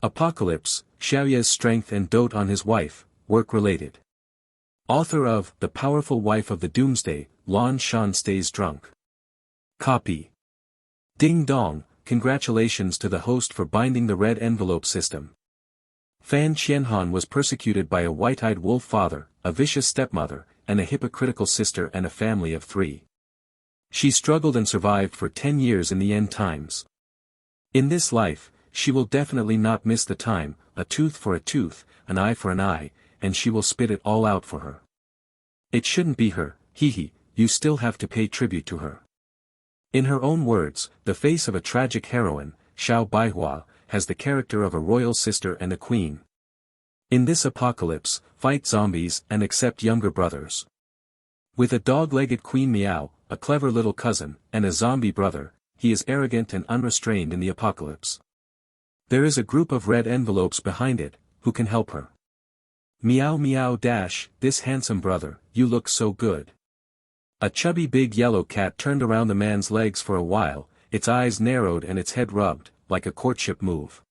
Apocalypse, Xiaoye's strength and dote on his wife, work-related. Author of The Powerful Wife of the Doomsday, Lan Shan Stays Drunk. Copy. Ding dong, congratulations to the host for binding the red envelope system. Fan Qianhan was persecuted by a white-eyed wolf father, a vicious stepmother, and a hypocritical sister and a family of 3. She struggled and survived for 10 years in the end times. In this life, she will definitely not miss the time, a tooth for a tooth, an eye for an eye, and she will spit it all out for her. It shouldn't be her, hee, you still have to pay tribute to her. In her own words, the face of a tragic heroine, Xiao Baihua, has the character of a royal sister and a queen. In this apocalypse, fight zombies and accept younger brothers. With a dog-legged Queen Meow, a clever little cousin, and a zombie brother, he is arrogant and unrestrained in the apocalypse. There is a group of red envelopes behind it, who can help her. Meow meow dash, this handsome brother, you look so good. A chubby big yellow cat turned around the man's legs for a while, its eyes narrowed and its head rubbed, like a courtship move.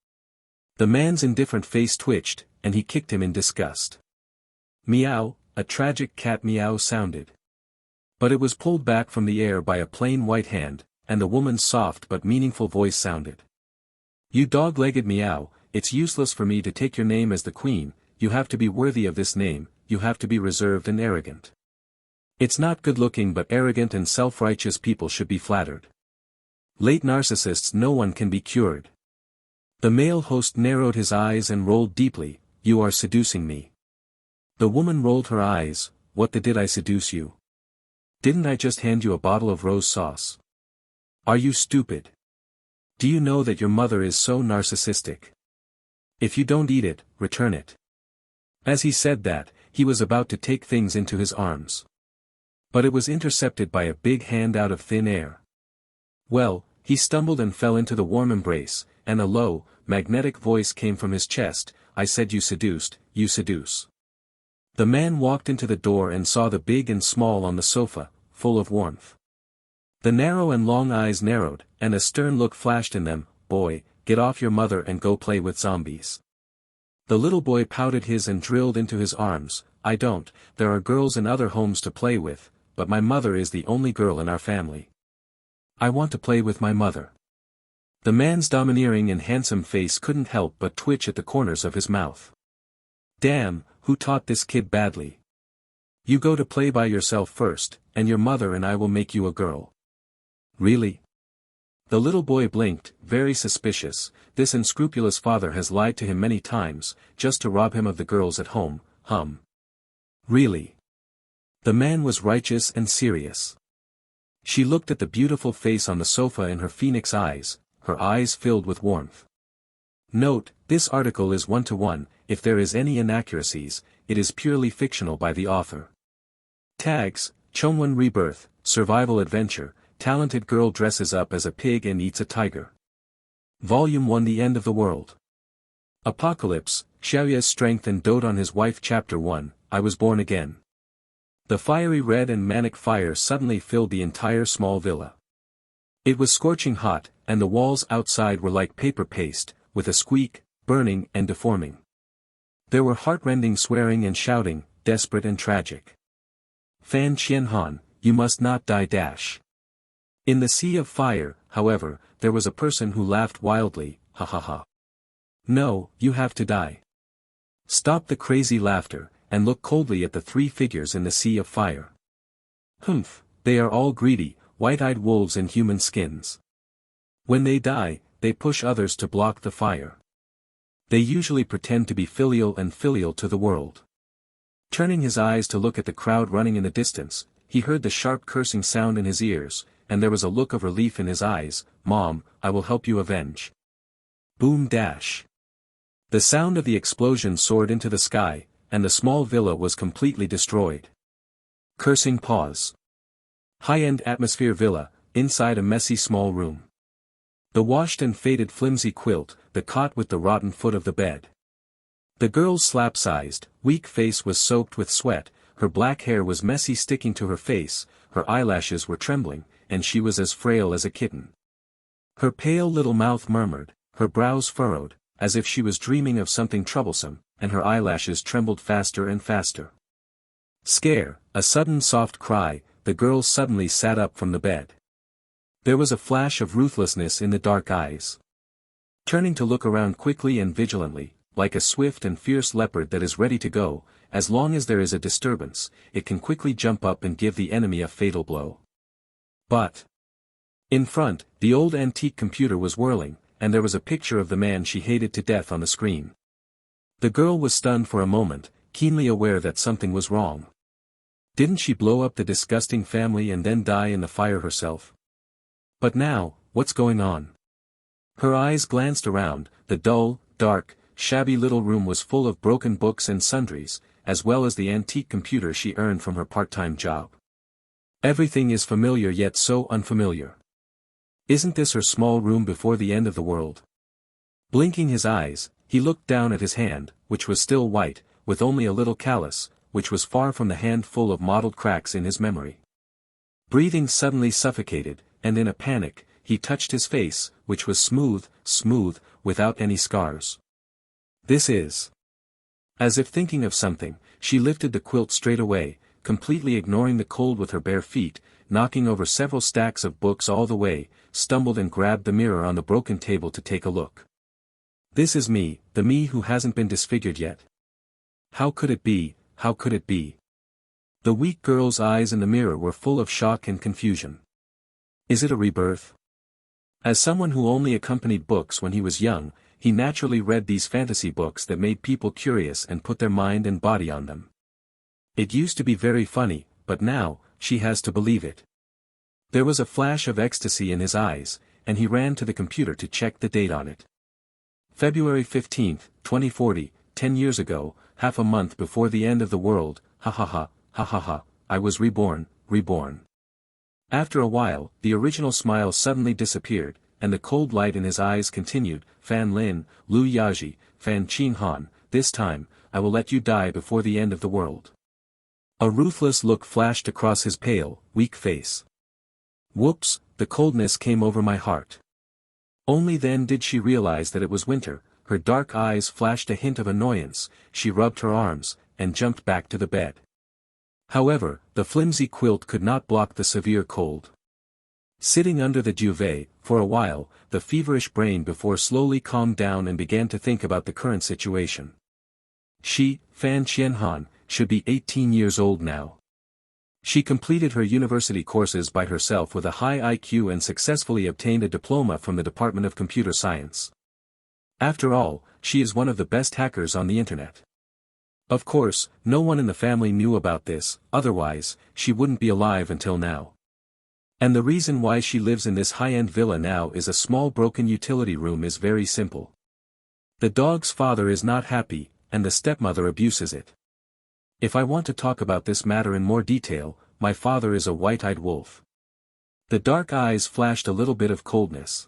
The man's indifferent face twitched, and he kicked him in disgust. Meow, a tragic cat meow sounded. But it was pulled back from the air by a plain white hand, and the woman's soft but meaningful voice sounded. You dog-legged meow, it's useless for me to take your name as the queen, you have to be worthy of this name, you have to be reserved and arrogant. It's not good-looking but arrogant and self-righteous people should be flattered. Late narcissists no one can be cured. The male host narrowed his eyes and rolled deeply, you are seducing me. The woman rolled her eyes, what the did I seduce you? Didn't I just hand you a bottle of rose sauce? Are you stupid? Do you know that your mother is so narcissistic? If you don't eat it, return it. As he said that, he was about to take things into his arms. But it was intercepted by a big hand out of thin air. Well, he stumbled and fell into the warm embrace, and a low, magnetic voice came from his chest, I said you seduced, you seduce. The man walked into the door and saw the big and small on the sofa, full of warmth. The narrow and long eyes narrowed, and a stern look flashed in them, boy, get off your mother and go play with zombies. The little boy pouted his and drilled into his arms, I don't, there are girls in other homes to play with, but my mother is the only girl in our family. I want to play with my mother. The man's domineering and handsome face couldn't help but twitch at the corners of his mouth. Damn, who taught this kid badly? You go to play by yourself first, and your mother and I will make you a girl. Really? The little boy blinked, very suspicious, this unscrupulous father has lied to him many times, just to rob him of the girls at home, Really? The man was righteous and serious. She looked at the beautiful face on the sofa in her phoenix eyes, her eyes filled with warmth. Note, this article is 1-to-1, if there is any inaccuracies, it is purely fictional by the author. Tags, Chongwen Rebirth, Survival Adventure, Talented Girl Dresses Up as a Pig and Eats a Tiger. Volume 1 The End of the World. Apocalypse, Xiaoye's Strength and Dote on His Wife Chapter 1, I Was Born Again. The fiery red and manic fire suddenly filled the entire small villa. It was scorching hot, and the walls outside were like paper paste, with a squeak, burning and deforming. There were heart-rending swearing and shouting, desperate and tragic. Fan Qianhan, you must not die dash. In the sea of fire, however, there was a person who laughed wildly, ha ha ha. No, you have to die. Stop the crazy laughter, and look coldly at the 3 figures in the sea of fire. Humph, they are all greedy, white-eyed wolves in human skins. When they die, they push others to block the fire. They usually pretend to be filial and filial to the world. Turning his eyes to look at the crowd running in the distance, he heard the sharp cursing sound in his ears, and there was a look of relief in his eyes, Mom, I will help you avenge. Boom dash. The sound of the explosion soared into the sky, and the small villa was completely destroyed. Cursing pause. High-end atmosphere villa, inside a messy small room. The washed and faded flimsy quilt, the cot with the rotten foot of the bed. The girl's slap-sized, weak face was soaked with sweat, her black hair was messy sticking to her face, her eyelashes were trembling, and she was as frail as a kitten. Her pale little mouth murmured, her brows furrowed, as if she was dreaming of something troublesome, and her eyelashes trembled faster and faster. Scare, a sudden soft cry, the girl suddenly sat up from the bed. There was a flash of ruthlessness in the dark eyes. Turning to look around quickly and vigilantly, like a swift and fierce leopard that is ready to go, as long as there is a disturbance, it can quickly jump up and give the enemy a fatal blow. But in front, the old antique computer was whirling, and there was a picture of the man she hated to death on the screen. The girl was stunned for a moment, keenly aware that something was wrong. Didn't she blow up the disgusting family and then die in the fire herself? But now, what's going on? Her eyes glanced around. The dull, dark, shabby little room was full of broken books and sundries, as well as the antique computer she earned from her part-time job. Everything is familiar yet so unfamiliar. Isn't this her small room before the end of the world? Blinking his eyes, he looked down at his hand, which was still white, with only a little callus, which was far from the hand full of mottled cracks in his memory. Breathing suddenly suffocated, and in a panic, he touched his face, which was smooth, without any scars. This is. As if thinking of something, she lifted the quilt straight away, completely ignoring the cold with her bare feet, knocking over several stacks of books all the way, stumbled and grabbed the mirror on the broken table to take a look. This is me, the me who hasn't been disfigured yet. How could it be, how could it be? The weak girl's eyes in the mirror were full of shock and confusion. Is it a rebirth? As someone who only accompanied books when he was young, he naturally read these fantasy books that made people curious and put their mind and body on them. It used to be very funny, but now, she has to believe it. There was a flash of ecstasy in his eyes, and he ran to the computer to check the date on it. February 15, 2040, 10 years ago, half a month before the end of the world, ha ha ha, ha ha ha, I was reborn. After a while, the original smile suddenly disappeared, and the cold light in his eyes continued. Fan Lin, Lu Yaji, Fan Qin Han, this time, I will let you die before the end of the world. A ruthless look flashed across his pale, weak face. Whoops, the coldness came over my heart. Only then did she realize that it was winter. Her dark eyes flashed a hint of annoyance, she rubbed her arms, and jumped back to the bed. However, the flimsy quilt could not block the severe cold. Sitting under the duvet, for a while, the feverish brain before slowly calmed down and began to think about the current situation. She, Fan Qianhan, should be 18 years old now. She completed her university courses by herself with a high IQ and successfully obtained a diploma from the Department of Computer Science. After all, she is one of the best hackers on the internet. Of course, no one in the family knew about this, otherwise, she wouldn't be alive until now. And the reason why she lives in this high-end villa now is a small broken utility room is very simple. The dog's father is not happy, and the stepmother abuses it. If I want to talk about this matter in more detail, my father is a white-eyed wolf. The dark eyes flashed a little bit of coldness.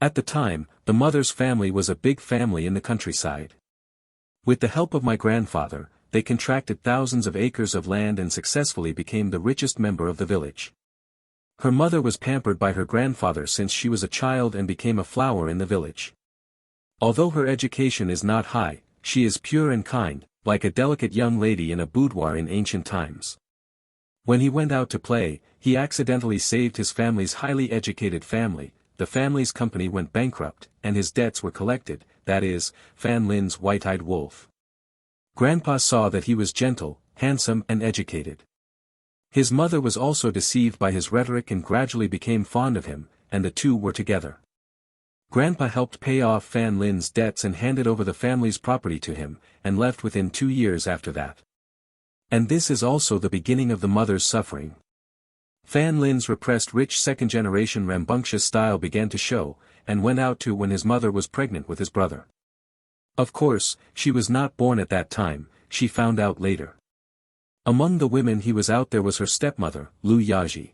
At the time, the mother's family was a big family in the countryside. With the help of my grandfather, they contracted thousands of acres of land and successfully became the richest member of the village. Her mother was pampered by her grandfather since she was a child and became a flower in the village. Although her education is not high, she is pure and kind, like a delicate young lady in a boudoir in ancient times. When he went out to play, he accidentally saved his family's highly educated family. The family's company went bankrupt, and his debts were collected, that is, Fan Lin's white-eyed wolf. Grandpa saw that he was gentle, handsome and educated. His mother was also deceived by his rhetoric and gradually became fond of him, and the two were together. Grandpa helped pay off Fan Lin's debts and handed over the family's property to him, and left within 2 years after that. And this is also the beginning of the mother's suffering. Fan Lin's repressed rich second-generation rambunctious style began to show, and went out too when his mother was pregnant with his brother. Of course, she was not born at that time, she found out later. Among the women he was out there was her stepmother, Lu Yaji.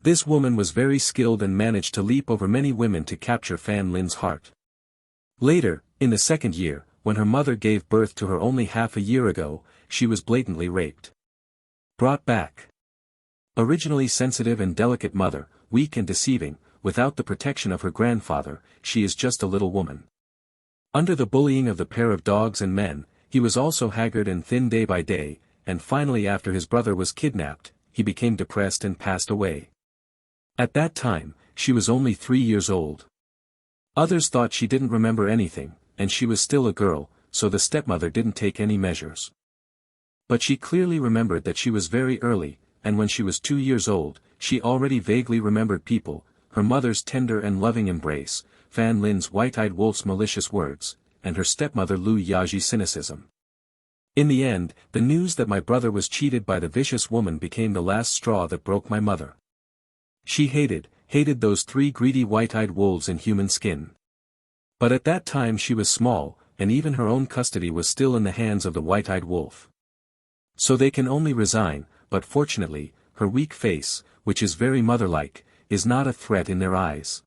This woman was very skilled and managed to leap over many women to capture Fan Lin's heart. Later, in the second year, when her mother gave birth to her only half a year ago, she was blatantly raped. Brought back. Originally sensitive and delicate mother, weak and deceiving, without the protection of her grandfather, she is just a little woman. Under the bullying of the pair of dogs and men, he was also haggard and thin day by day, and finally after his brother was kidnapped, he became depressed and passed away. At that time, she was only 3 years old. Others thought she didn't remember anything, and she was still a girl, so the stepmother didn't take any measures. But she clearly remembered that she was very early, and when she was 2 years old, she already vaguely remembered people, her mother's tender and loving embrace, Fan Lin's white-eyed wolf's malicious words, and her stepmother Lu Yaji's cynicism. In the end, the news that my brother was cheated by the vicious woman became the last straw that broke my mother. She hated those 3 greedy white-eyed wolves in human skin. But at that time she was small, and even her own custody was still in the hands of the white-eyed wolf. So they can only resign, but fortunately, her weak face, which is very mother-like, is not a threat in their eyes.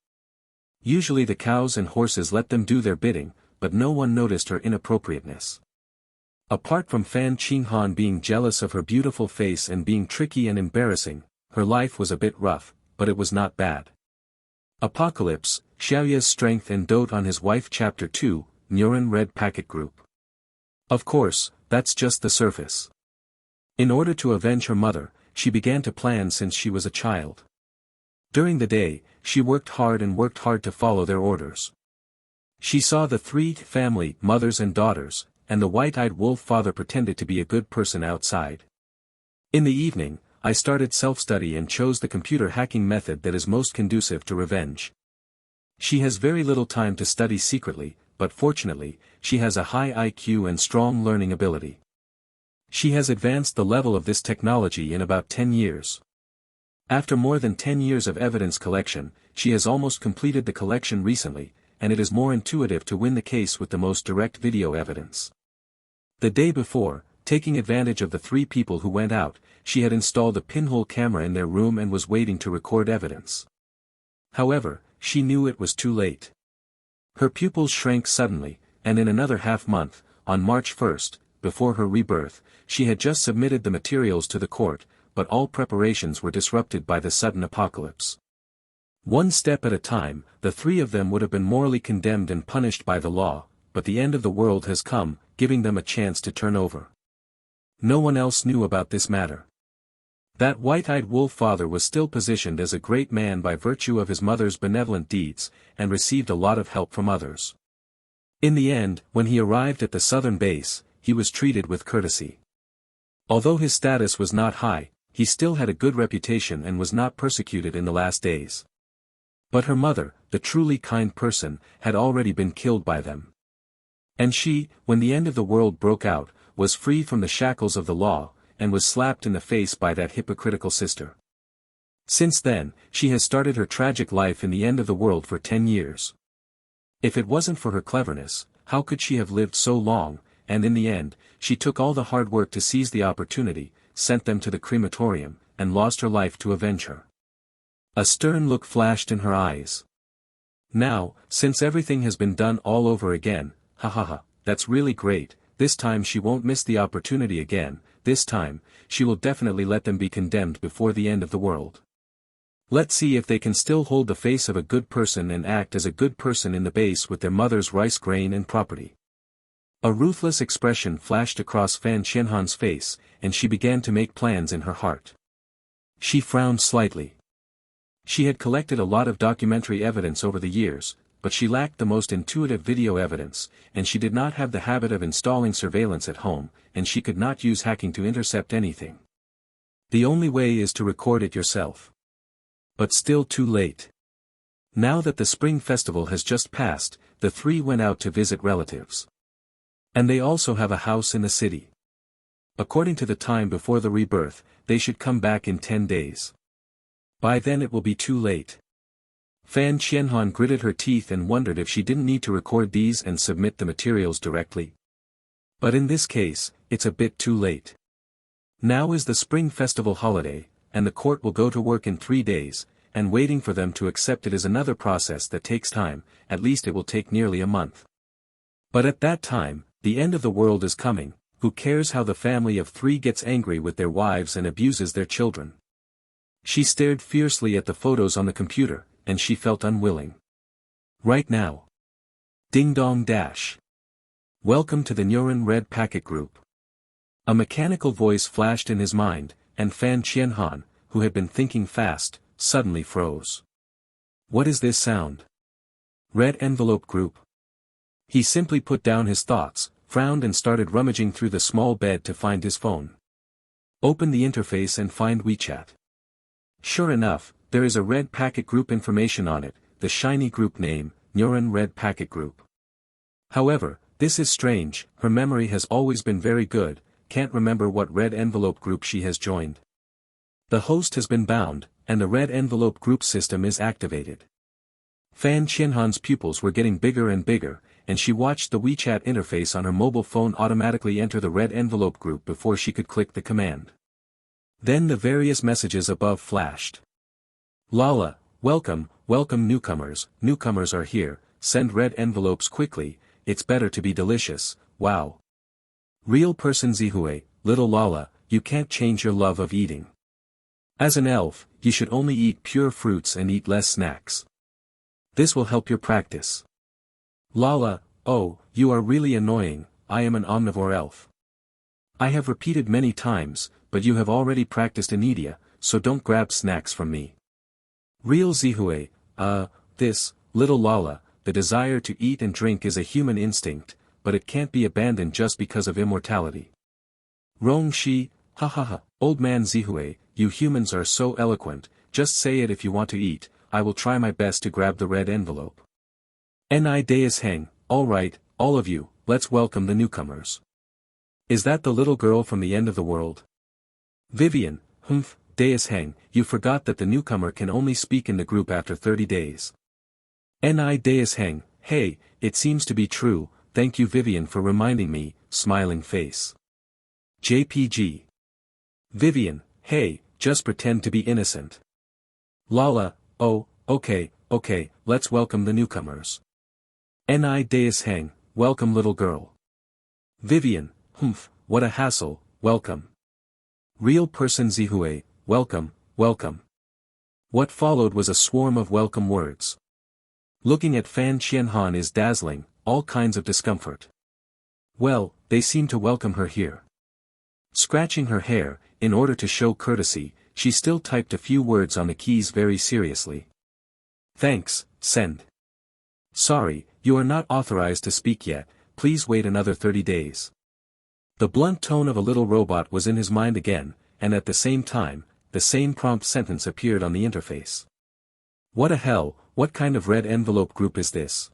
Usually the cows and horses let them do their bidding, but no one noticed her inappropriateness. Apart from Fan Qinghan being jealous of her beautiful face and being tricky and embarrassing, her life was a bit rough, but it was not bad. Apocalypse, Xiaoye's Strength and Dote on His Wife Chapter 2, Neuron Red Packet Group. Of course, that's just the surface. In order to avenge her mother, she began to plan since she was a child. During the day, she worked hard to follow their orders. She saw the 3 family, mothers and daughters, and the white-eyed wolf father pretended to be a good person outside. In the evening, I started self-study and chose the computer hacking method that is most conducive to revenge. She has very little time to study secretly, but fortunately, she has a high IQ and strong learning ability. She has advanced the level of this technology in about 10 years. After more than 10 years of evidence collection, she has almost completed the collection recently, and it is more intuitive to win the case with the most direct video evidence. The day before, taking advantage of the 3 people who went out, she had installed a pinhole camera in their room and was waiting to record evidence. However, she knew it was too late. Her pupils shrank suddenly, and in another half-month, on March 1st, before her rebirth, she had just submitted the materials to the court, but all preparations were disrupted by the sudden apocalypse. One step at a time, the 3 of them would have been morally condemned and punished by the law, but the end of the world has come, giving them a chance to turn over. No one else knew about this matter. That white-eyed wolf father was still positioned as a great man by virtue of his mother's benevolent deeds, and received a lot of help from others. In the end, when he arrived at the southern base, he was treated with courtesy. Although his status was not high, he still had a good reputation and was not persecuted in the last days. But her mother, the truly kind person, had already been killed by them. And she, when the end of the world broke out, was free from the shackles of the law, and was slapped in the face by that hypocritical sister. Since then, she has started her tragic life in the end of the world for 10 years. If it wasn't for her cleverness, how could she have lived so long, and in the end, she took all the hard work to seize the opportunity, sent them to the crematorium, and lost her life to avenge her. A stern look flashed in her eyes. Now, since everything has been done all over again, that's really great, this time she won't miss the opportunity again, this time, she will definitely let them be condemned before the end of the world. Let's see if they can still hold the face of a good person and act as a good person in the base with their mother's rice grain and property. A ruthless expression flashed across Fan Qianhan's face, and she began to make plans in her heart. She frowned slightly. She had collected a lot of documentary evidence over the years, but she lacked the most intuitive video evidence, and she did not have the habit of installing surveillance at home, and she could not use hacking to intercept anything. The only way is to record it yourself. But still too late. Now that the Spring Festival has just passed, the 3 went out to visit relatives. And they also have a house in the city. According to the time before the rebirth, they should come back in 10 days. By then it will be too late. Fan Qianhan gritted her teeth and wondered if she didn't need to record these and submit the materials directly. But in this case, it's a bit too late. Now is the Spring Festival holiday, and the court will go to work in 3 days, and waiting for them to accept it is another process that takes time, at least it will take nearly a month. But at that time, the end of the world is coming, who cares how the family of 3 gets angry with their wives and abuses their children? She stared fiercely at the photos on the computer, and she felt unwilling. Right now. Ding dong dash. Welcome to the Neuron Red Packet Group. A mechanical voice flashed in his mind, and Fan Qianhan, who had been thinking fast, suddenly froze. What is this sound? Red Envelope Group. He simply put down his thoughts, frowned and started rummaging through the small bed to find his phone. Open the interface and find WeChat. Sure enough, there is a Red Packet Group information on it, the shiny group name, Neuron Red Packet Group. However, this is strange, her memory has always been very good, can't remember what Red Envelope Group she has joined. The host has been bound, and the Red Envelope Group system is activated. Fan Qianhan's pupils were getting bigger and bigger, and she watched the WeChat interface on her mobile phone automatically enter the Red Envelope Group before she could click the command. Then the various messages above flashed. Lala, welcome newcomers are here, send red envelopes quickly, it's better to be delicious, wow. Real person Xiaoye, little Lala, you can't change your love of eating. As an elf, you should only eat pure fruits and eat less snacks. This will help your practice. Lala, oh, you are really annoying, I am an omnivore elf. I have repeated many times, but you have already practiced inedia, so don't grab snacks from me. Real Xiaoye, this, little Lala, the desire to eat and drink is a human instinct, but it can't be abandoned just because of immortality. Rong Shi, ha ha ha, old man Xiaoye, you humans are so eloquent, just say it if you want to eat, I will try my best to grab the red envelope. Ni Deus Heng, alright, all of you, let's welcome the newcomers. Is that the little girl from the end of the world? Vivian, Deus Heng, you forgot that the newcomer can only speak in the group after 30 days. Ni Deus Heng, hey, it seems to be true, thank you Vivian for reminding me, smiling face. JPG. Vivian, hey, just pretend to be innocent. Lala, oh, okay, let's welcome the newcomers. Ni Deus Heng, welcome little girl. Vivian, what a hassle, welcome. Real person Xiaoye, welcome. What followed was a swarm of welcome words. Looking at Fan Qianhan is dazzling, all kinds of discomfort. Well, they seem to welcome her here. Scratching her hair, in order to show courtesy, she still typed a few words on the keys very seriously. Thanks, send. Sorry, you are not authorized to speak yet, please wait another 30 days. The blunt tone of a little robot was in his mind again, and at the same time, the same prompt sentence appeared on the interface. What a hell, what kind of red envelope group is this?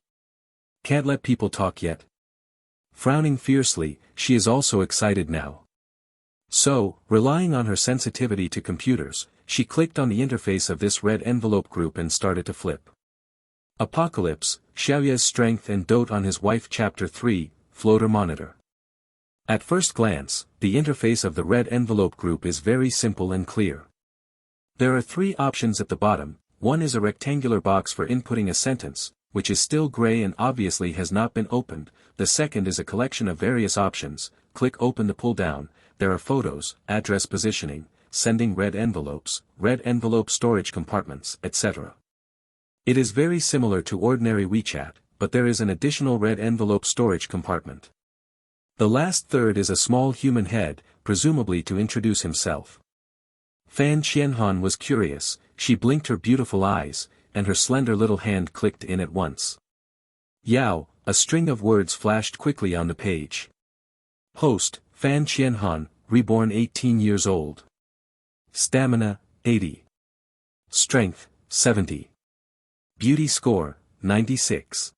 Can't let people talk yet? Frowning fiercely, she is also excited now. So, relying on her sensitivity to computers, she clicked on the interface of this red envelope group and started to flip. Apocalypse, Xiaoye's strength and dote on his wife Chapter 3, Floater Monitor. At first glance, the interface of the red envelope group is very simple and clear. There are 3 options at the bottom. One is a rectangular box for inputting a sentence, which is still gray and obviously has not been opened. The second is a collection of various options. Click open the pull down, there are photos, address positioning, sending red envelope storage compartments, etc. It is very similar to ordinary WeChat, but there is an additional red envelope storage compartment. The last third is a small human head, presumably to introduce himself. Fan Qianhan was curious, she blinked her beautiful eyes, and her slender little hand clicked in at once. Yao, a string of words flashed quickly on the page. Host, Fan Qianhan, reborn 18 years old. Stamina, 80. Strength, 70. Beauty score, 96.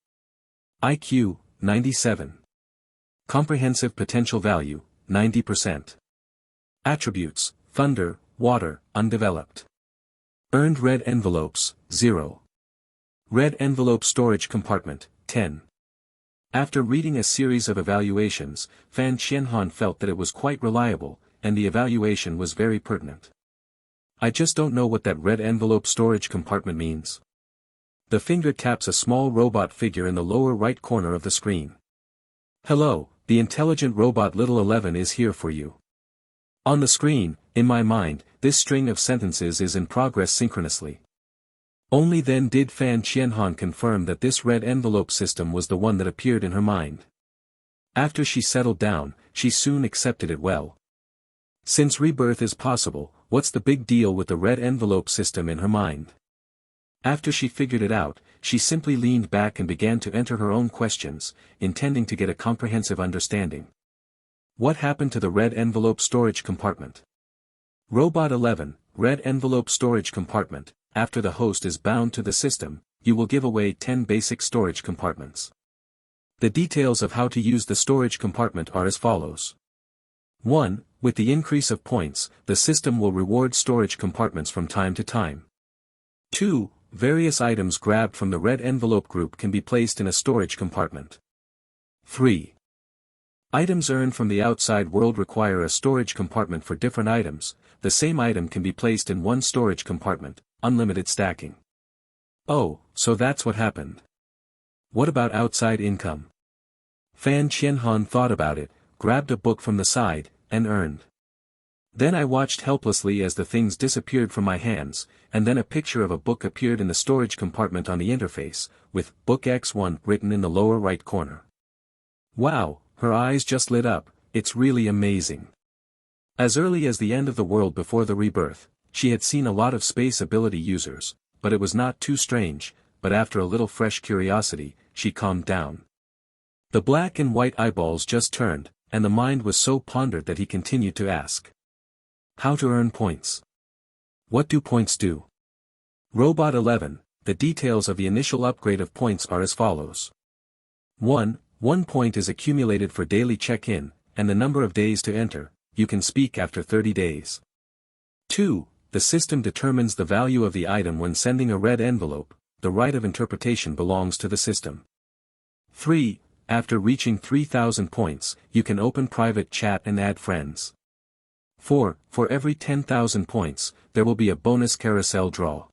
IQ, 97. Comprehensive potential value, 90%. Attributes, thunder, water, undeveloped. Earned red envelopes, 0. Red envelope storage compartment, 10. After reading a series of evaluations, Fan Qianhan felt that it was quite reliable, and the evaluation was very pertinent. I just don't know what that red envelope storage compartment means. The finger taps a small robot figure in the lower right corner of the screen. Hello, the intelligent robot Little 11 is here for you. On the screen, in my mind, this string of sentences is in progress synchronously. Only then did Fan Qianhan confirm that this red envelope system was the one that appeared in her mind. After she settled down, she soon accepted it well. Since rebirth is possible, what's the big deal with the red envelope system in her mind? After she figured it out, she simply leaned back and began to enter her own questions, intending to get a comprehensive understanding. What happened to the red envelope storage compartment? Robot 11, red envelope storage compartment. After the host is bound to the system, you will give away 10 basic storage compartments. The details of how to use the storage compartment are as follows. 1. With the increase of points, the system will reward storage compartments from time to time. 2. Various items grabbed from the red envelope group can be placed in a storage compartment. 3. Items earned from the outside world require a storage compartment for different items. The same item can be placed in one storage compartment, unlimited stacking. Oh, so that's what happened. What about outside income? Fan Qianhan thought about it, grabbed a book from the side, and earned. Then I watched helplessly as the things disappeared from my hands, and then a picture of a book appeared in the storage compartment on the interface, with Book X1 written in the lower right corner. Wow, her eyes just lit up, it's really amazing. As early as the end of the world before the rebirth, she had seen a lot of space ability users, but it was not too strange, but after a little fresh curiosity, she calmed down. The black and white eyeballs just turned, and the mind was so pondered that he continued to ask. How to earn points? What do points do? Robot 11, the details of the initial upgrade of points are as follows. 1. 1 point is accumulated for daily check-in, and the number of days to enter. You can speak after 30 days. 2. The system determines the value of the item when sending a red envelope. The right of interpretation belongs to the system. 3. After reaching 3,000 points, you can open private chat and add friends. 4. For every 10,000 points, there will be a bonus carousel draw.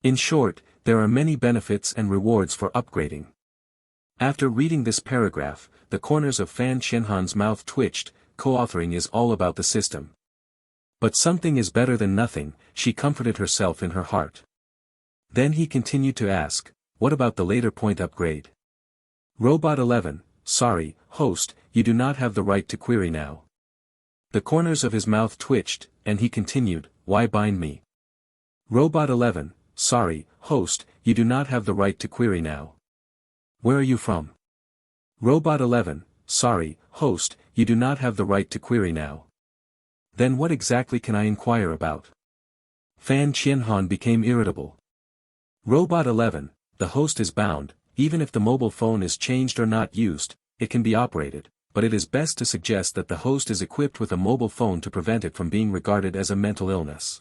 In short, there are many benefits and rewards for upgrading. After reading this paragraph, the corners of Fan Qianhan's mouth twitched. Co-authoring is all about the system. But something is better than nothing, she comforted herself in her heart. Then he continued to ask, what about the later point upgrade? Robot 11, sorry, host, you do not have the right to query now. The corners of his mouth twitched, and he continued, why bind me? Robot 11, sorry, host, you do not have the right to query now. Where are you from? Robot 11, sorry, host, you do not have the right to query now. Then what exactly can I inquire about? Fan Qianhan became irritable. Robot 11, the host is bound, even if the mobile phone is changed or not used, it can be operated, but it is best to suggest that the host is equipped with a mobile phone to prevent it from being regarded as a mental illness.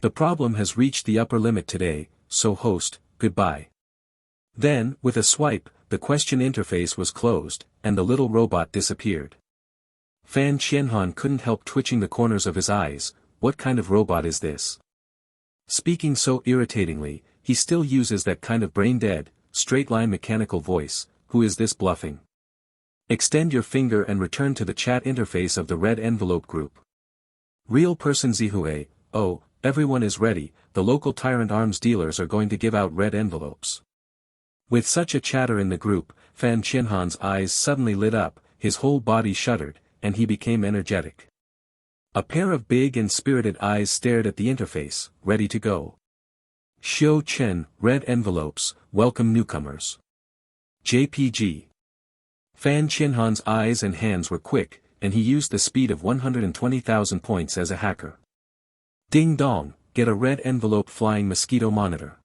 The problem has reached the upper limit today, so host, goodbye. Then, with a swipe, the question interface was closed, and the little robot disappeared. Fan Qianhan couldn't help twitching the corners of his eyes. What kind of robot is this? Speaking so irritatingly, he still uses that kind of brain-dead, straight-line mechanical voice. Who is this bluffing? Extend your finger and return to the chat interface of the red envelope group. Real person Xiaoye, oh, everyone is ready, the local tyrant arms dealers are going to give out red envelopes. With such a chatter in the group, Fan Qianhan's eyes suddenly lit up, his whole body shuddered, and he became energetic. A pair of big and spirited eyes stared at the interface, ready to go. Xiao Chen, red envelopes, welcome newcomers. JPG. Fan Qianhan's eyes and hands were quick, and he used the speed of 120,000 points as a hacker. Ding dong, get a red envelope flying mosquito monitor.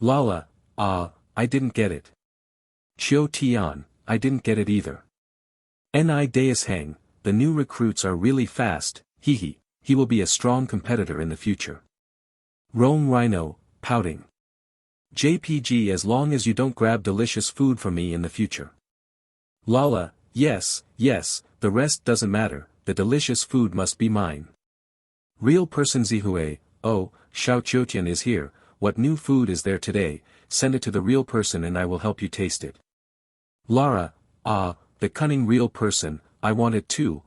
Lala, I didn't get it. Qiu Tian, I didn't get it either. Ni Deus Heng, the new recruits are really fast, he will be a strong competitor in the future. Rome Rhino, pouting. JPG as long as you don't grab delicious food from me in the future. Lala, yes, the rest doesn't matter, the delicious food must be mine. Real person Xiaoye, oh, Xiao Qiutian is here, what new food is there today, send it to the real person and I will help you taste it. Lara, the cunning real person, I want it too.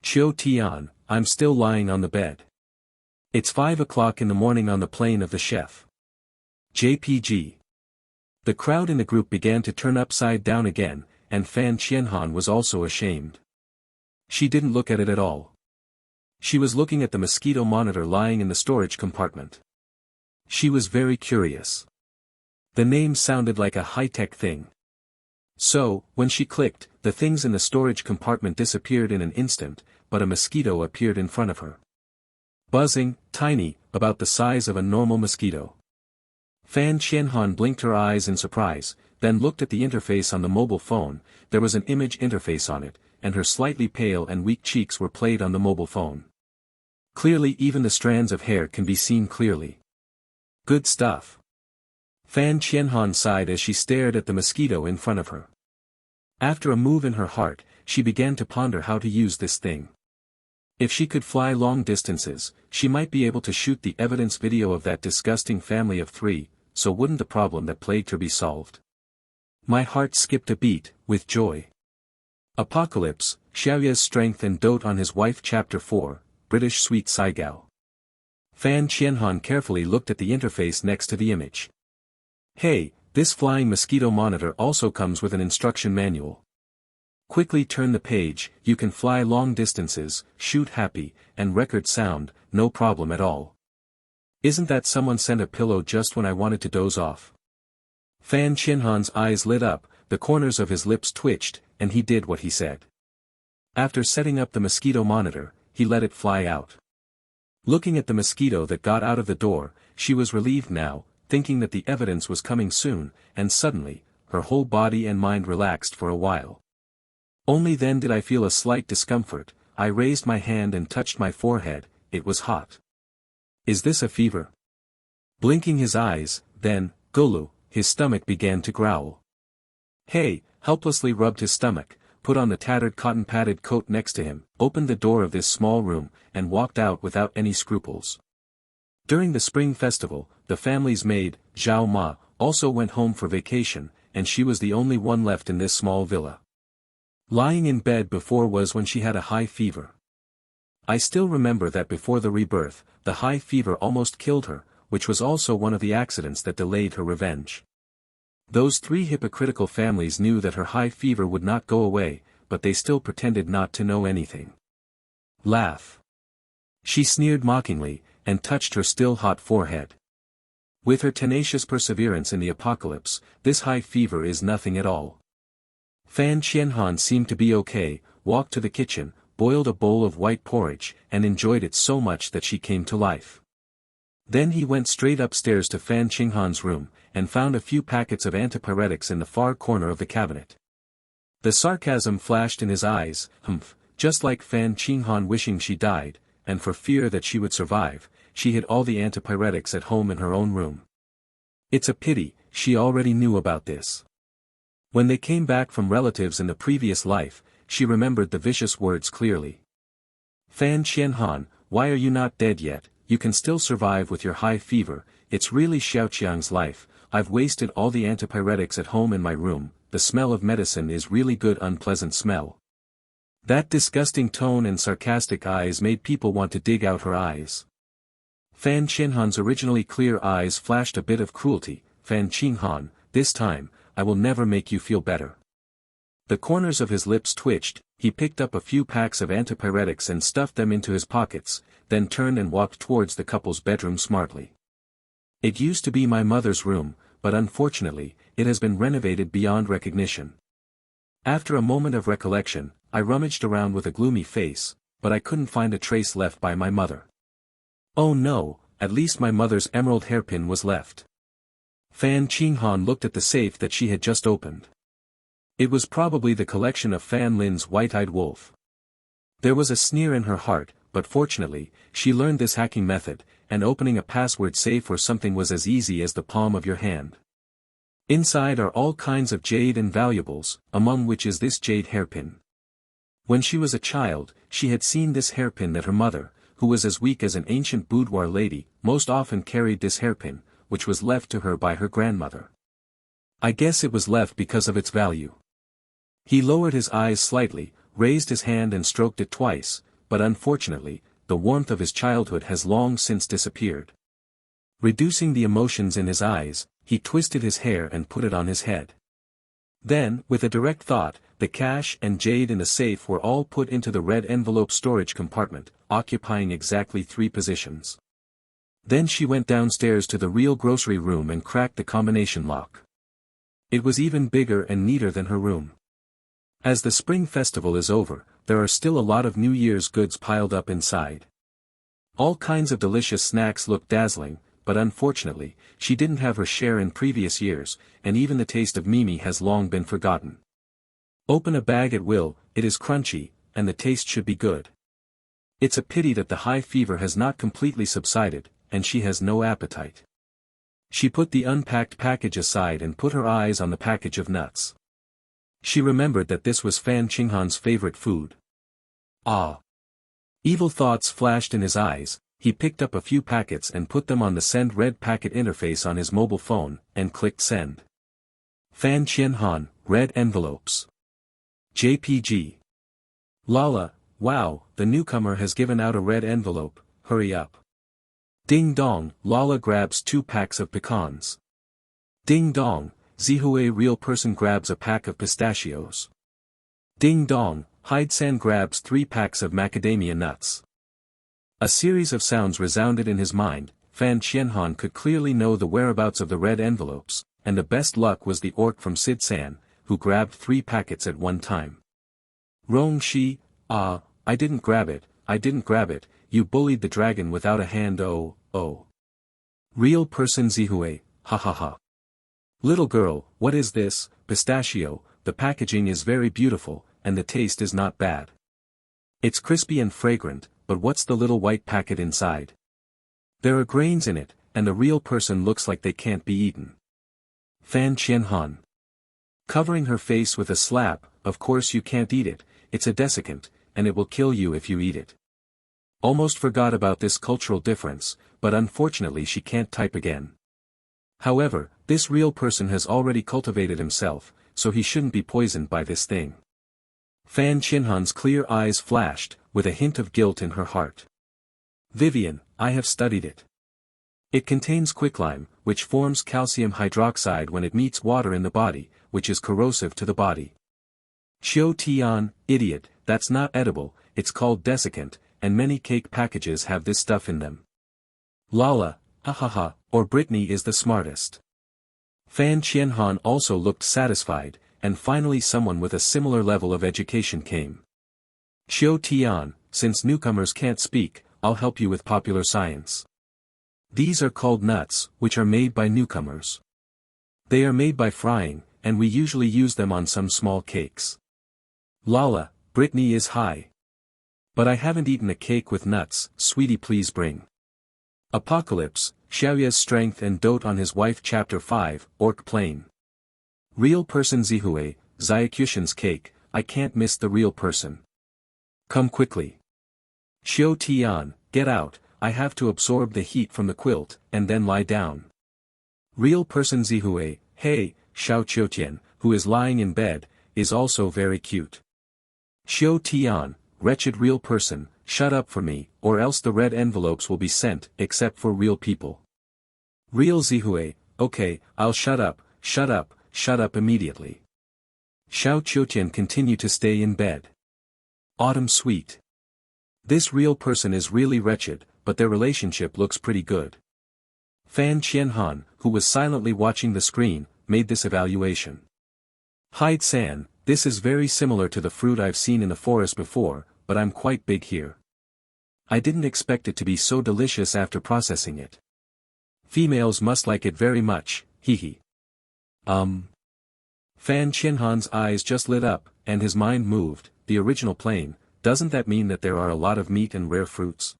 Qiu Tian, I'm still lying on the bed. It's 5 o'clock in the morning on the plane of the chef. JPG. The crowd in the group began to turn upside down again, and Fan Qianhan was also ashamed. She didn't look at it at all. She was looking at the mosquito monitor lying in the storage compartment. She was very curious. The name sounded like a high-tech thing. So, when she clicked, the things in the storage compartment disappeared in an instant, but a mosquito appeared in front of her. Buzzing, tiny, about the size of a normal mosquito. Fan Qianhan blinked her eyes in surprise, then looked at the interface on the mobile phone. There was an image interface on it, and her slightly pale and weak cheeks were played on the mobile phone. Clearly even the strands of hair can be seen clearly. Good stuff. Fan Qianhan sighed as she stared at the mosquito in front of her. After a move in her heart, she began to ponder how to use this thing. If she could fly long distances, she might be able to shoot the evidence video of that disgusting family of 3, so wouldn't the problem that plagued her be solved? My heart skipped a beat, with joy. Apocalypse, Xiaoye's Strength and Dote on His Wife Chapter 4, British Sweet Saga. Fan Qianhan carefully looked at the interface next to the image. Hey, this flying mosquito monitor also comes with an instruction manual. Quickly turn the page, you can fly long distances, shoot happy, and record sound, no problem at all. Isn't that someone sent a pillow just when I wanted to doze off? Fan Qianhan's eyes lit up, the corners of his lips twitched, and he did what he said. After setting up the mosquito monitor, he let it fly out. Looking at the mosquito that got out of the door, she was relieved now, thinking that the evidence was coming soon, and suddenly, her whole body and mind relaxed for a while. Only then did I feel a slight discomfort. I raised my hand and touched my forehead. It was hot. Is this a fever? Blinking his eyes, then, Gulu, his stomach began to growl. Hey, helplessly rubbed his stomach, put on the tattered cotton-padded coat next to him, opened the door of this small room, and walked out without any scruples. During the spring festival, the family's maid, Zhao Ma, also went home for vacation, and she was the only one left in this small villa. Lying in bed before was when she had a high fever. I still remember that before the rebirth, the high fever almost killed her, which was also one of the accidents that delayed her revenge. Those 3 hypocritical families knew that her high fever would not go away, but they still pretended not to know anything. Laugh. She sneered mockingly, and touched her still hot forehead. With her tenacious perseverance in the apocalypse, this high fever is nothing at all. Fan Qianhan seemed to be okay, walked to the kitchen, boiled a bowl of white porridge, and enjoyed it so much that she came to life. Then he went straight upstairs to Fan Qinghan's room, and found a few packets of antipyretics in the far corner of the cabinet. The sarcasm flashed in his eyes, just like Fan Qinghan wishing she died, and for fear that she would survive, she hid all the antipyretics at home in her own room. It's a pity, she already knew about this. When they came back from relatives in the previous life, she remembered the vicious words clearly. Fan Qianhan, why are you not dead yet? You can still survive with your high fever. It's really Xiaoqiang's life. I've wasted all the antipyretics at home in my room. The smell of medicine is really good, unpleasant smell. That disgusting tone and sarcastic eyes made people want to dig out her eyes. Fan Qianhan's originally clear eyes flashed a bit of cruelty. Fan Qinghan, this time, I will never make you feel better. The corners of his lips twitched. He picked up a few packs of antipyretics and stuffed them into his pockets, then turned and walked towards the couple's bedroom smartly. It used to be my mother's room, but unfortunately, it has been renovated beyond recognition. After a moment of recollection, I rummaged around with a gloomy face, but I couldn't find a trace left by my mother. Oh no, at least my mother's emerald hairpin was left. Fan Qinghan looked at the safe that she had just opened. It was probably the collection of Fan Lin's white-eyed wolf. There was a sneer in her heart, but fortunately, she learned this hacking method, and opening a password safe or something was as easy as the palm of your hand. Inside are all kinds of jade and valuables, among which is this jade hairpin. When she was a child, she had seen this hairpin that her mother, who was as weak as an ancient boudoir lady, most often carried this hairpin, which was left to her by her grandmother. I guess it was left because of its value. He lowered his eyes slightly, raised his hand and stroked it twice, but unfortunately, the warmth of his childhood has long since disappeared. Reducing the emotions in his eyes, he twisted his hair and put it on his head. Then, with a direct thought, the cash and jade in the safe were all put into the red envelope storage compartment, occupying exactly 3 positions. Then she went downstairs to the real grocery room and cracked the combination lock. It was even bigger and neater than her room. As the Spring Festival is over, there are still a lot of New Year's goods piled up inside. All kinds of delicious snacks look dazzling, but unfortunately, she didn't have her share in previous years, and even the taste of Mimi has long been forgotten. Open a bag at will, it is crunchy, and the taste should be good. It's a pity that the high fever has not completely subsided, and she has no appetite. She put the unpacked package aside and put her eyes on the package of nuts. She remembered that this was Fan Qinghan's favorite food. Ah! Evil thoughts flashed in his eyes. He picked up a few packets and put them on the Send Red Packet interface on his mobile phone, and clicked Send. Fan Qianhan, red envelopes. JPG. Lala, wow, the newcomer has given out a red envelope, hurry up. Ding dong, Lala grabs 2 packs of pecans. Ding dong, Xiaoye real person grabs a pack of pistachios. Ding dong, Hide-san grabs 3 packs of macadamia nuts. A series of sounds resounded in his mind. Fan Qianhan could clearly know the whereabouts of the red envelopes, and the best luck was the orc from Sid-san, who grabbed 3 packets at one time. Rong Shi, I didn't grab it, you bullied the dragon without a hand, oh. Real person Xiaoye, ha ha ha. Little girl, what is this? Pistachio, the packaging is very beautiful, and the taste is not bad. It's crispy and fragrant, but what's the little white packet inside? There are grains in it, and the real person looks like they can't be eaten. Fan Qianhan. Covering her face with a slap, of course you can't eat it, it's a desiccant, and it will kill you if you eat it. Almost forgot about this cultural difference, but unfortunately she can't type again. However, this real person has already cultivated himself, so he shouldn't be poisoned by this thing. Fan Qianhan's clear eyes flashed, with a hint of guilt in her heart. Vivian, I have studied it. It contains quicklime, which forms calcium hydroxide when it meets water in the body, which is corrosive to the body. Xiao Tian, idiot, that's not edible, it's called desiccant, and many cake packages have this stuff in them. Lala, ha, or Brittany is the smartest. Fan Qianhan also looked satisfied, and finally someone with a similar level of education came. Xiao Tian, since newcomers can't speak, I'll help you with popular science. These are called nuts, which are made by newcomers. They are made by frying, and we usually use them on some small cakes. Lala, Brittany is high. But I haven't eaten a cake with nuts, sweetie please bring. Apocalypse, Xiaoye's strength and dote on his wife Chapter 5, Orc Plain. Real person Xiaoye, Xiaokushin's cake, I can't miss the real person. Come quickly. Xiao Tian, get out, I have to absorb the heat from the quilt, and then lie down. Real person Xiaoye, hey, Xiao Qiutian, who is lying in bed, is also very cute. Xiao Tian, wretched real person, shut up for me, or else the red envelopes will be sent, except for real people. Real Xiaoye, okay, I'll shut up immediately. Xiao Qiutian continued to stay in bed. Autumn sweet. This real person is really wretched, but their relationship looks pretty good. Fan Qianhan, who was silently watching the screen, made this evaluation. Hide-san, this is very similar to the fruit I've seen in the forest before, but I'm quite big here. I didn't expect it to be so delicious after processing it. Females must like it very much, hee. Fan Qianhan's eyes just lit up, and his mind moved, the original plane, doesn't that mean that there are a lot of meat and rare fruits?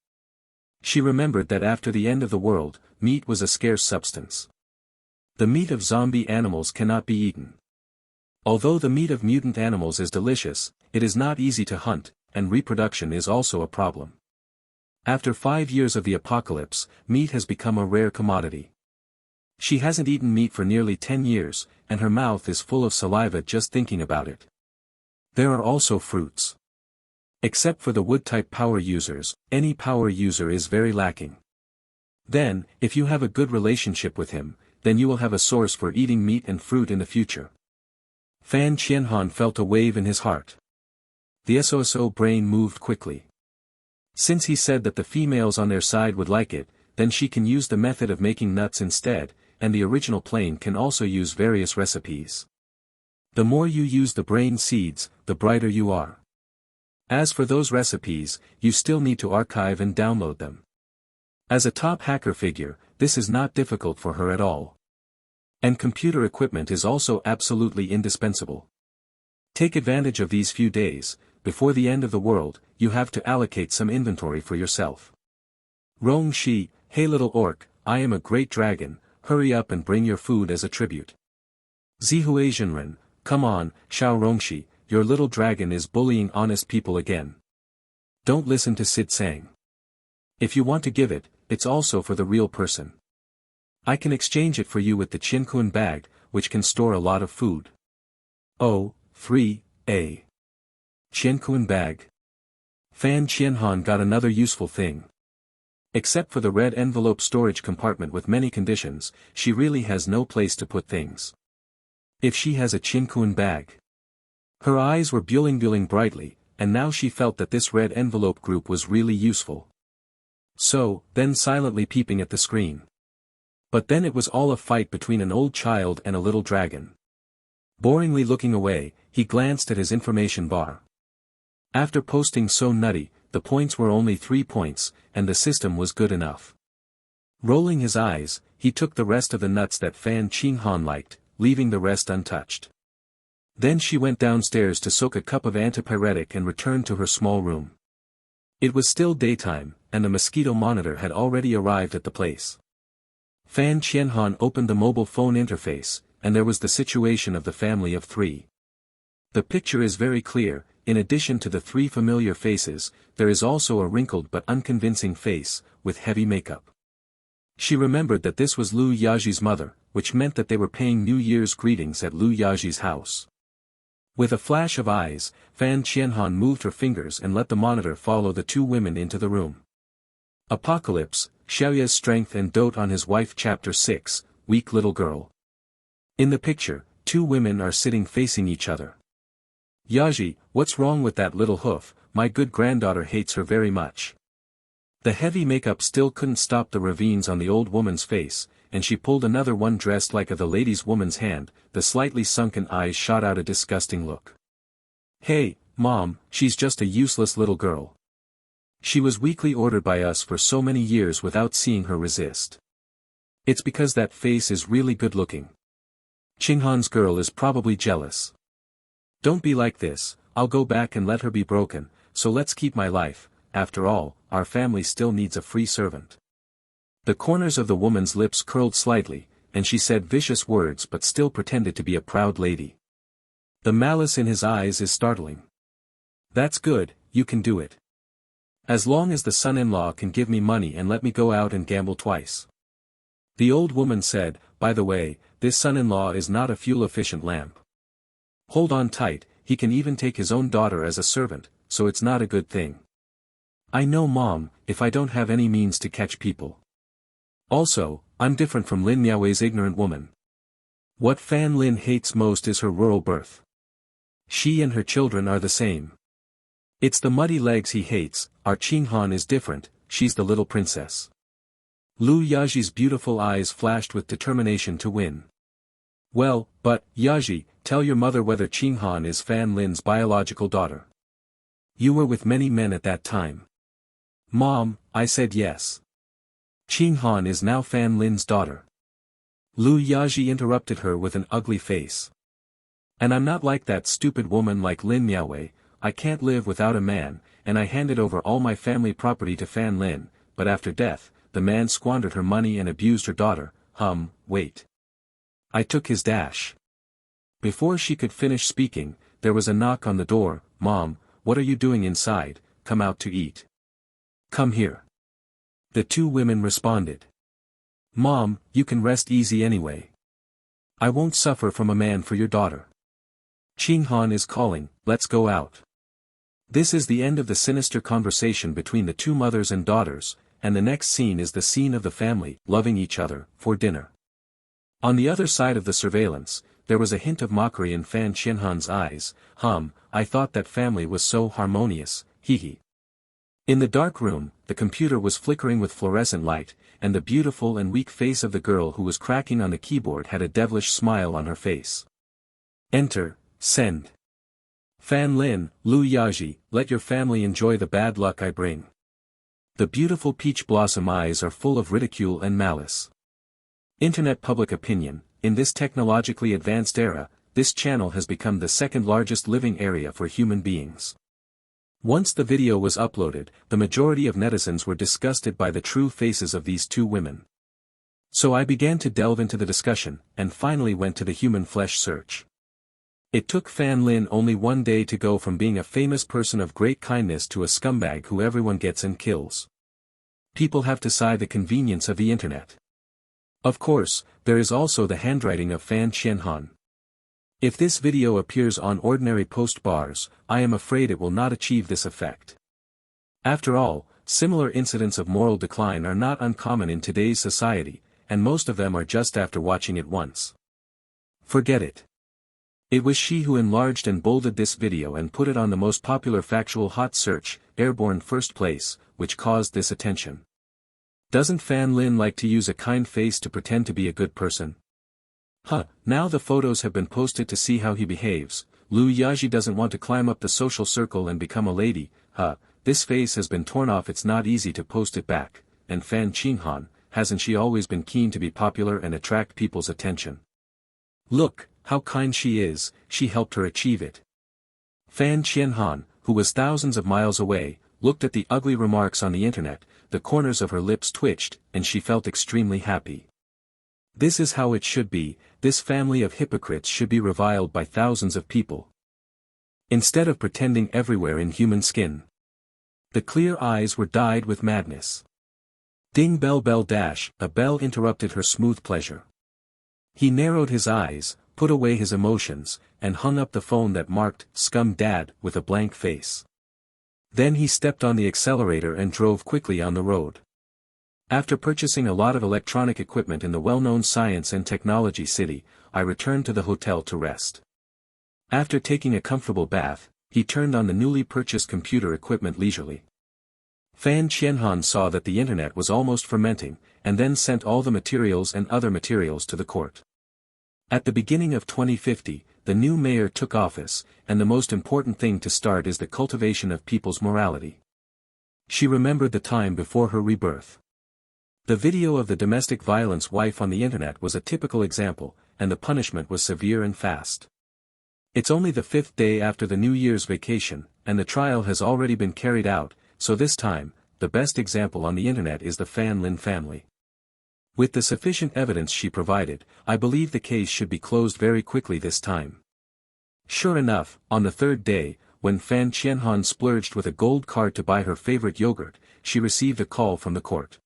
She remembered that after the end of the world, meat was a scarce substance. The meat of zombie animals cannot be eaten. Although the meat of mutant animals is delicious, it is not easy to hunt, and reproduction is also a problem. After 5 years of the apocalypse, meat has become a rare commodity. She hasn't eaten meat for nearly 10 years, and her mouth is full of saliva just thinking about it. There are also fruits. Except for the wood-type power users, any power user is very lacking. Then, if you have a good relationship with him, then you will have a source for eating meat and fruit in the future. Fan Qianhan felt a wave in his heart. The SOSO brain moved quickly. Since he said that the females on their side would like it, then she can use the method of making nuts instead, and the original plane can also use various recipes. The more you use the brain seeds, the brighter you are. As for those recipes, you still need to archive and download them. As a top hacker figure, this is not difficult for her at all. And computer equipment is also absolutely indispensable. Take advantage of these few days. Before the end of the world, you have to allocate some inventory for yourself. Rong Shi, hey little orc, I am a great dragon, hurry up and bring your food as a tribute. Zihue Zhenren, come on, Xiao Rongshi, your little dragon is bullying honest people again. Don't listen to Sid Sang. If you want to give it, it's also for the real person. I can exchange it for you with the Qiankuan bag, which can store a lot of food. Oh, 3A. Qiankuan bag. Fan Qianhan got another useful thing. Except for the red envelope storage compartment with many conditions, she really has no place to put things. If she has a Qiankuan bag. Her eyes were buling brightly, and now she felt that this red envelope group was really useful. So, then silently peeping at the screen. But then it was all a fight between an old child and a little dragon. Boringly looking away, he glanced at his information bar. After posting so nutty, the points were only 3 points, and the system was good enough. Rolling his eyes, he took the rest of the nuts that Fan Qinghan liked, leaving the rest untouched. Then she went downstairs to soak a cup of antipyretic and returned to her small room. It was still daytime, and the mosquito monitor had already arrived at the place. Fan Qianhan opened the mobile phone interface, and there was the situation of the family of 3. The picture is very clear. In addition to the 3 familiar faces, there is also a wrinkled but unconvincing face, with heavy makeup. She remembered that this was Lu Yaji's mother, which meant that they were paying New Year's greetings at Lu Yaji's house. With a flash of eyes, Fan Qianhan moved her fingers and let the monitor follow the 2 women into the room. Apocalypse, Xiaoye's Strength and Dote on His Wife Chapter 6, Weak Little Girl. In the picture, 2 women are sitting facing each other. Yaji, what's wrong with that little hoof? My good granddaughter hates her very much. The heavy makeup still couldn't stop the ravines on the old woman's face, and she pulled another one dressed like the lady's woman's hand. The slightly sunken eyes shot out a disgusting look. Hey, Mom, she's just a useless little girl. She was weakly ordered by us for so many years without seeing her resist. It's because that face is really good looking. Qinghan's girl is probably jealous. Don't be like this, I'll go back and let her be broken, so let's keep my life. After all, our family still needs a free servant. The corners of the woman's lips curled slightly, and she said vicious words but still pretended to be a proud lady. The malice in his eyes is startling. That's good, you can do it. As long as the son-in-law can give me money and let me go out and gamble twice. The old woman said, by the way, this son-in-law is not a fuel-efficient lamp. Hold on tight, he can even take his own daughter as a servant, so it's not a good thing. I know Mom, if I don't have any means to catch people. Also, I'm different from Lin Miaowei's ignorant woman. What Fan Lin hates most is her rural birth. She and her children are the same. It's the muddy legs he hates. Our Qinghan is different, she's the little princess. Lu Yaji's beautiful eyes flashed with determination to win. Well, but, Yaji, tell your mother whether Qinghan is Fan Lin's biological daughter. You were with many men at that time. Mom, I said yes. Qinghan is now Fan Lin's daughter. Lu Yaji interrupted her with an ugly face. And I'm not like that stupid woman like Lin Miaowei. I can't live without a man, and I handed over all my family property to Fan Lin, but after death, the man squandered her money and abused her daughter. Wait. I took his dash. Before she could finish speaking, there was a knock on the door. Mom, what are you doing inside? Come out to eat. Come here. The 2 women responded. Mom, you can rest easy anyway. I won't suffer from a man for your daughter. Qinghan is calling, let's go out. This is the end of the sinister conversation between the 2 mothers and daughters, and the next scene is the scene of the family, loving each other, for dinner. On the other side of the surveillance, there was a hint of mockery in Fan Qianhan's eyes. I thought that family was so harmonious, hee. In the dark room, the computer was flickering with fluorescent light, and the beautiful and weak face of the girl who was cracking on the keyboard had a devilish smile on her face. Enter, send. Fan Lin, Lu Yaji, let your family enjoy the bad luck I bring. The beautiful peach blossom eyes are full of ridicule and malice. Internet public opinion. In this technologically advanced era, this channel has become the second largest living area for human beings. Once the video was uploaded, the majority of netizens were disgusted by the true faces of these two women. So I began to delve into the discussion, and finally went to the human flesh search. It took Fan Lin only one day to go from being a famous person of great kindness to a scumbag who everyone gets and kills. People have to sigh the convenience of the internet. Of course, there is also the handwriting of Fan Qianhan. If this video appears on ordinary post bars, I am afraid it will not achieve this effect. After all, similar incidents of moral decline are not uncommon in today's society, and most of them are just after watching it once. Forget it. It was she who enlarged and bolded this video and put it on the most popular factual hot search, airborne first place, which caused this attention. Doesn't Fan Lin like to use a kind face to pretend to be a good person? Now the photos have been posted to see how he behaves. Lu Yaji doesn't want to climb up the social circle and become a lady. This face has been torn off, it's not easy to post it back. And Fan Qianhan, hasn't she always been keen to be popular and attract people's attention? Look, how kind she is, she helped her achieve it. Fan Qianhan, who was thousands of miles away, looked at the ugly remarks on the internet, the corners of her lips twitched, and she felt extremely happy. This is how it should be, this family of hypocrites should be reviled by thousands of people. Instead of pretending everywhere in human skin. The clear eyes were dyed with madness. Ding bell bell dash, a bell interrupted her smooth pleasure. He narrowed his eyes, put away his emotions, and hung up the phone that marked, "Scum Dad," with a blank face. Then he stepped on the accelerator and drove quickly on the road. After purchasing a lot of electronic equipment in the well-known science and technology city, I returned to the hotel to rest. After taking a comfortable bath, he turned on the newly purchased computer equipment leisurely. Fan Qianhan saw that the internet was almost fermenting, and then sent all the materials and other materials to the court. At the beginning of 2050, the new mayor took office, and the most important thing to start is the cultivation of people's morality. She remembered the time before her rebirth. The video of the domestic violence wife on the internet was a typical example, and the punishment was severe and fast. It's only the 5th day after the New Year's vacation, and the trial has already been carried out, so this time, the best example on the internet is the Fan Lin family. With the sufficient evidence she provided, I believe the case should be closed very quickly this time. Sure enough, on the 3rd day, when Fan Qianhan splurged with a gold card to buy her favorite yogurt, she received a call from the court.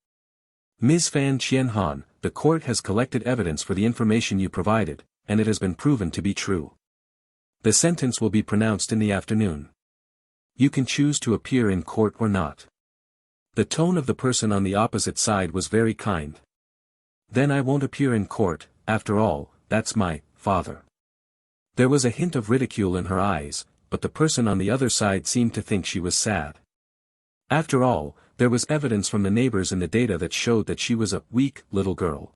Ms. Fan Qianhan, the court has collected evidence for the information you provided, and it has been proven to be true. The sentence will be pronounced in the afternoon. You can choose to appear in court or not. The tone of the person on the opposite side was very kind. Then I won't appear in court, after all, that's my father. There was a hint of ridicule in her eyes, but the person on the other side seemed to think she was sad. After all, there was evidence from the neighbors in the data that showed that she was a weak little girl.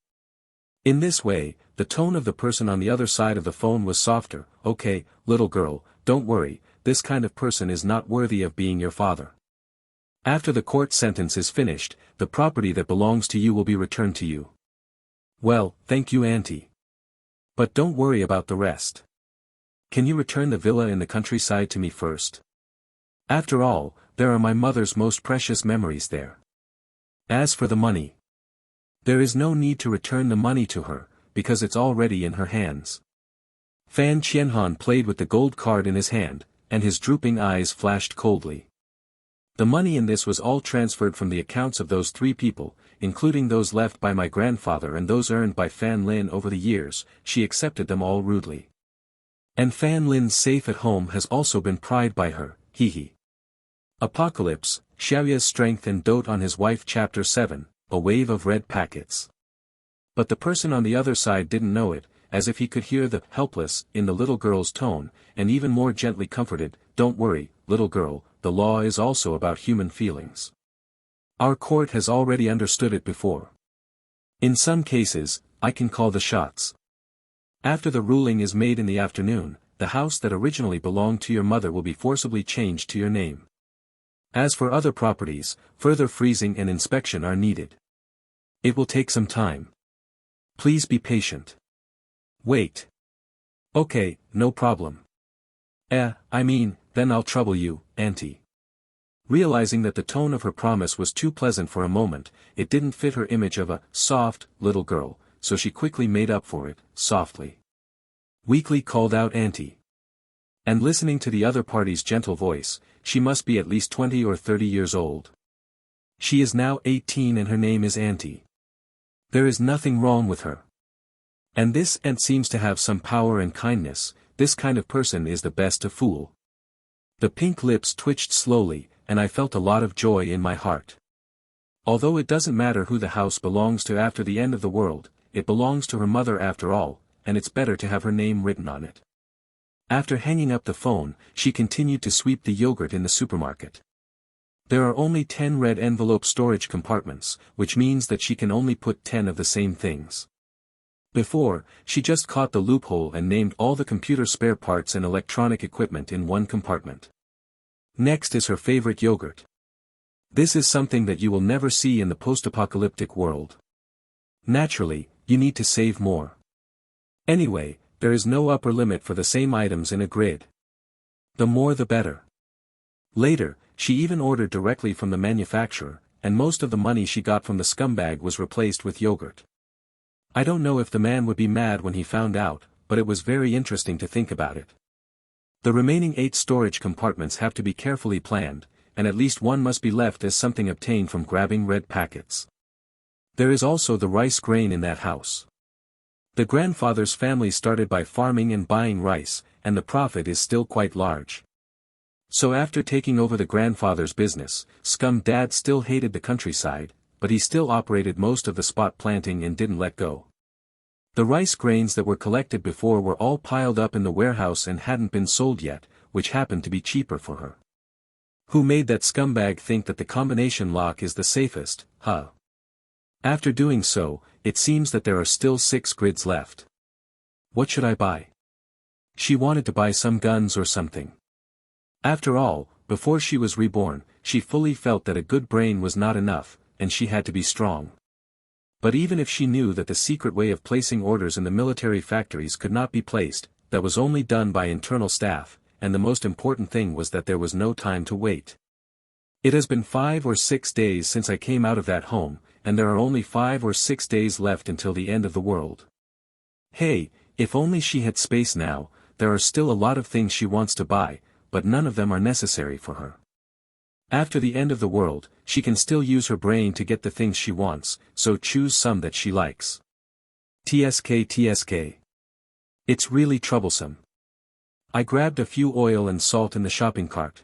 In this way, the tone of the person on the other side of the phone was softer. Okay, little girl, don't worry, this kind of person is not worthy of being your father. After the court sentence is finished, the property that belongs to you will be returned to you. Well, thank you, Auntie. But don't worry about the rest. Can you return the villa in the countryside to me first? After all, there are my mother's most precious memories there. As for the money, there is no need to return the money to her, because it's already in her hands. Fan Qianhan played with the gold card in his hand, and his drooping eyes flashed coldly. The money in this was all transferred from the accounts of those 3 people, including those left by my grandfather and those earned by Fan Lin over the years. She accepted them all rudely. And Fan Lin's safe at home has also been pried by her, hee. Apocalypse, Xiaoye's strength and dote on his wife. Chapter 7, A Wave of Red Packets. But the person on the other side didn't know it, as if he could hear the helpless in the little girl's tone, and even more gently comforted, "Don't worry, little girl, the law is also about human feelings. Our court has already understood it before. In some cases, I can call the shots. After the ruling is made in the afternoon, the house that originally belonged to your mother will be forcibly changed to your name. As for other properties, further freezing and inspection are needed. It will take some time. Please be patient. Wait. Okay, no problem. Then I'll trouble you, auntie." Realizing that the tone of her promise was too pleasant for a moment, it didn't fit her image of a soft, little girl, so she quickly made up for it, softly. Weakly called out auntie. And listening to the other party's gentle voice, she must be at least 20 or 30 years old. She is now 18 and her name is Auntie. There is nothing wrong with her. And this aunt seems to have some power and kindness. This kind of person is the best to fool. The pink lips twitched slowly, and I felt a lot of joy in my heart. Although it doesn't matter who the house belongs to after the end of the world, it belongs to her mother after all, and it's better to have her name written on it. After hanging up the phone, she continued to sweep the yogurt in the supermarket. There are only 10 red envelope storage compartments, which means that she can only put 10 of the same things. Before, she just caught the loophole and named all the computer spare parts and electronic equipment in one compartment. Next is her favorite yogurt. This is something that you will never see in the post-apocalyptic world. Naturally, you need to save more. Anyway, there is no upper limit for the same items in a grid. The more the better. Later, she even ordered directly from the manufacturer, and most of the money she got from the scumbag was replaced with yogurt. I don't know if the man would be mad when he found out, but it was very interesting to think about it. The remaining 8 storage compartments have to be carefully planned, and at least one must be left as something obtained from grabbing red packets. There is also the rice grain in that house. The grandfather's family started by farming and buying rice, and the profit is still quite large. So after taking over the grandfather's business, Scum Dad still hated the countryside, but he still operated most of the spot planting and didn't let go. The rice grains that were collected before were all piled up in the warehouse and hadn't been sold yet, which happened to be cheaper for her. Who made that scumbag think that the combination lock is the safest, huh? After doing so, it seems that there are still 6 grids left. What should I buy? She wanted to buy some guns or something. After all, before she was reborn, she fully felt that a good brain was not enough, and she had to be strong. But even if she knew that the secret way of placing orders in the military factories could not be placed, that was only done by internal staff, and the most important thing was that there was no time to wait. It has been 5 or 6 days since I came out of that home, and there are only 5 or 6 days left until the end of the world. Hey, if only she had space now. There are still a lot of things she wants to buy, but none of them are necessary for her. After the end of the world, she can still use her brain to get the things she wants, so choose some that she likes. TSK. It's really troublesome. I grabbed a few oil and salt in the shopping cart.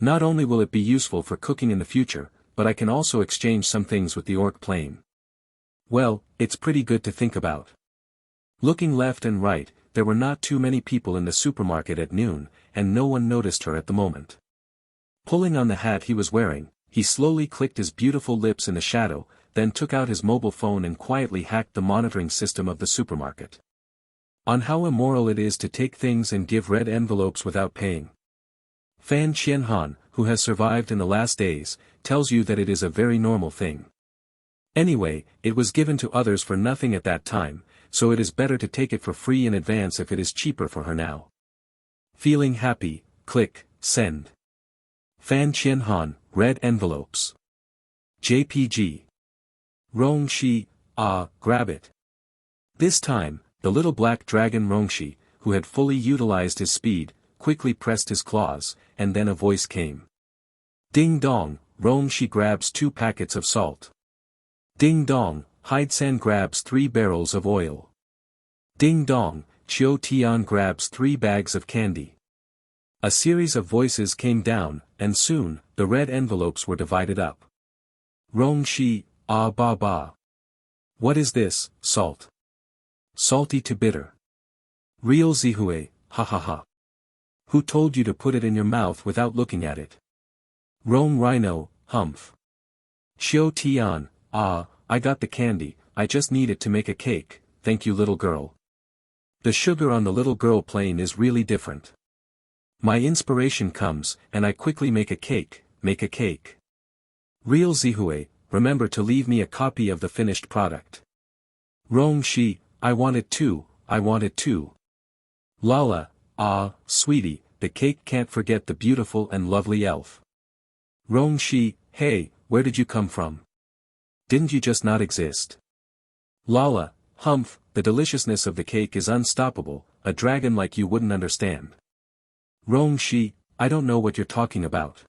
Not only will it be useful for cooking in the future, but I can also exchange some things with the orc plane. Well, it's pretty good to think about. Looking left and right, there were not too many people in the supermarket at noon, and no one noticed her at the moment. Pulling on the hat he was wearing, he slowly clicked his beautiful lips in the shadow, then took out his mobile phone and quietly hacked the monitoring system of the supermarket. On how immoral it is to take things and give red envelopes without paying. Fan Qianhan, who has survived in the last days, tells you that it is a very normal thing. Anyway, it was given to others for nothing at that time, so it is better to take it for free in advance if it is cheaper for her now. Feeling happy, click, send. Fan Qianhan, red envelopes. JPG. Rongxi, grab it. This time, the little black dragon Rongxi, who had fully utilized his speed, quickly pressed his claws, and then a voice came. Ding dong, Rongxi grabs 2 packets of salt. Ding dong, Hidesan grabs 3 barrels of oil. Ding dong, Qiu Tian grabs 3 bags of candy. A series of voices came down, and soon, the red envelopes were divided up. Rongxi, ba ba. What is this, salt? Salty to bitter. Real Xiaoye, ha ha ha. Who told you to put it in your mouth without looking at it? Rome Rhino, humph. Xiao Tian, ah, I got the candy, I just need it to make a cake, thank you little girl. The sugar on the little girl plane is really different. My inspiration comes, and I quickly make a cake, Real Xiaoye, remember to leave me a copy of the finished product. Rong Shi, I want it too. Lala, ah, sweetie, the cake can't forget the beautiful and lovely elf. Rong Shi, hey, where did you come from? Didn't you just not exist? Lala, humph, the deliciousness of the cake is unstoppable, a dragon like you wouldn't understand. Rong Shi, I don't know what you're talking about.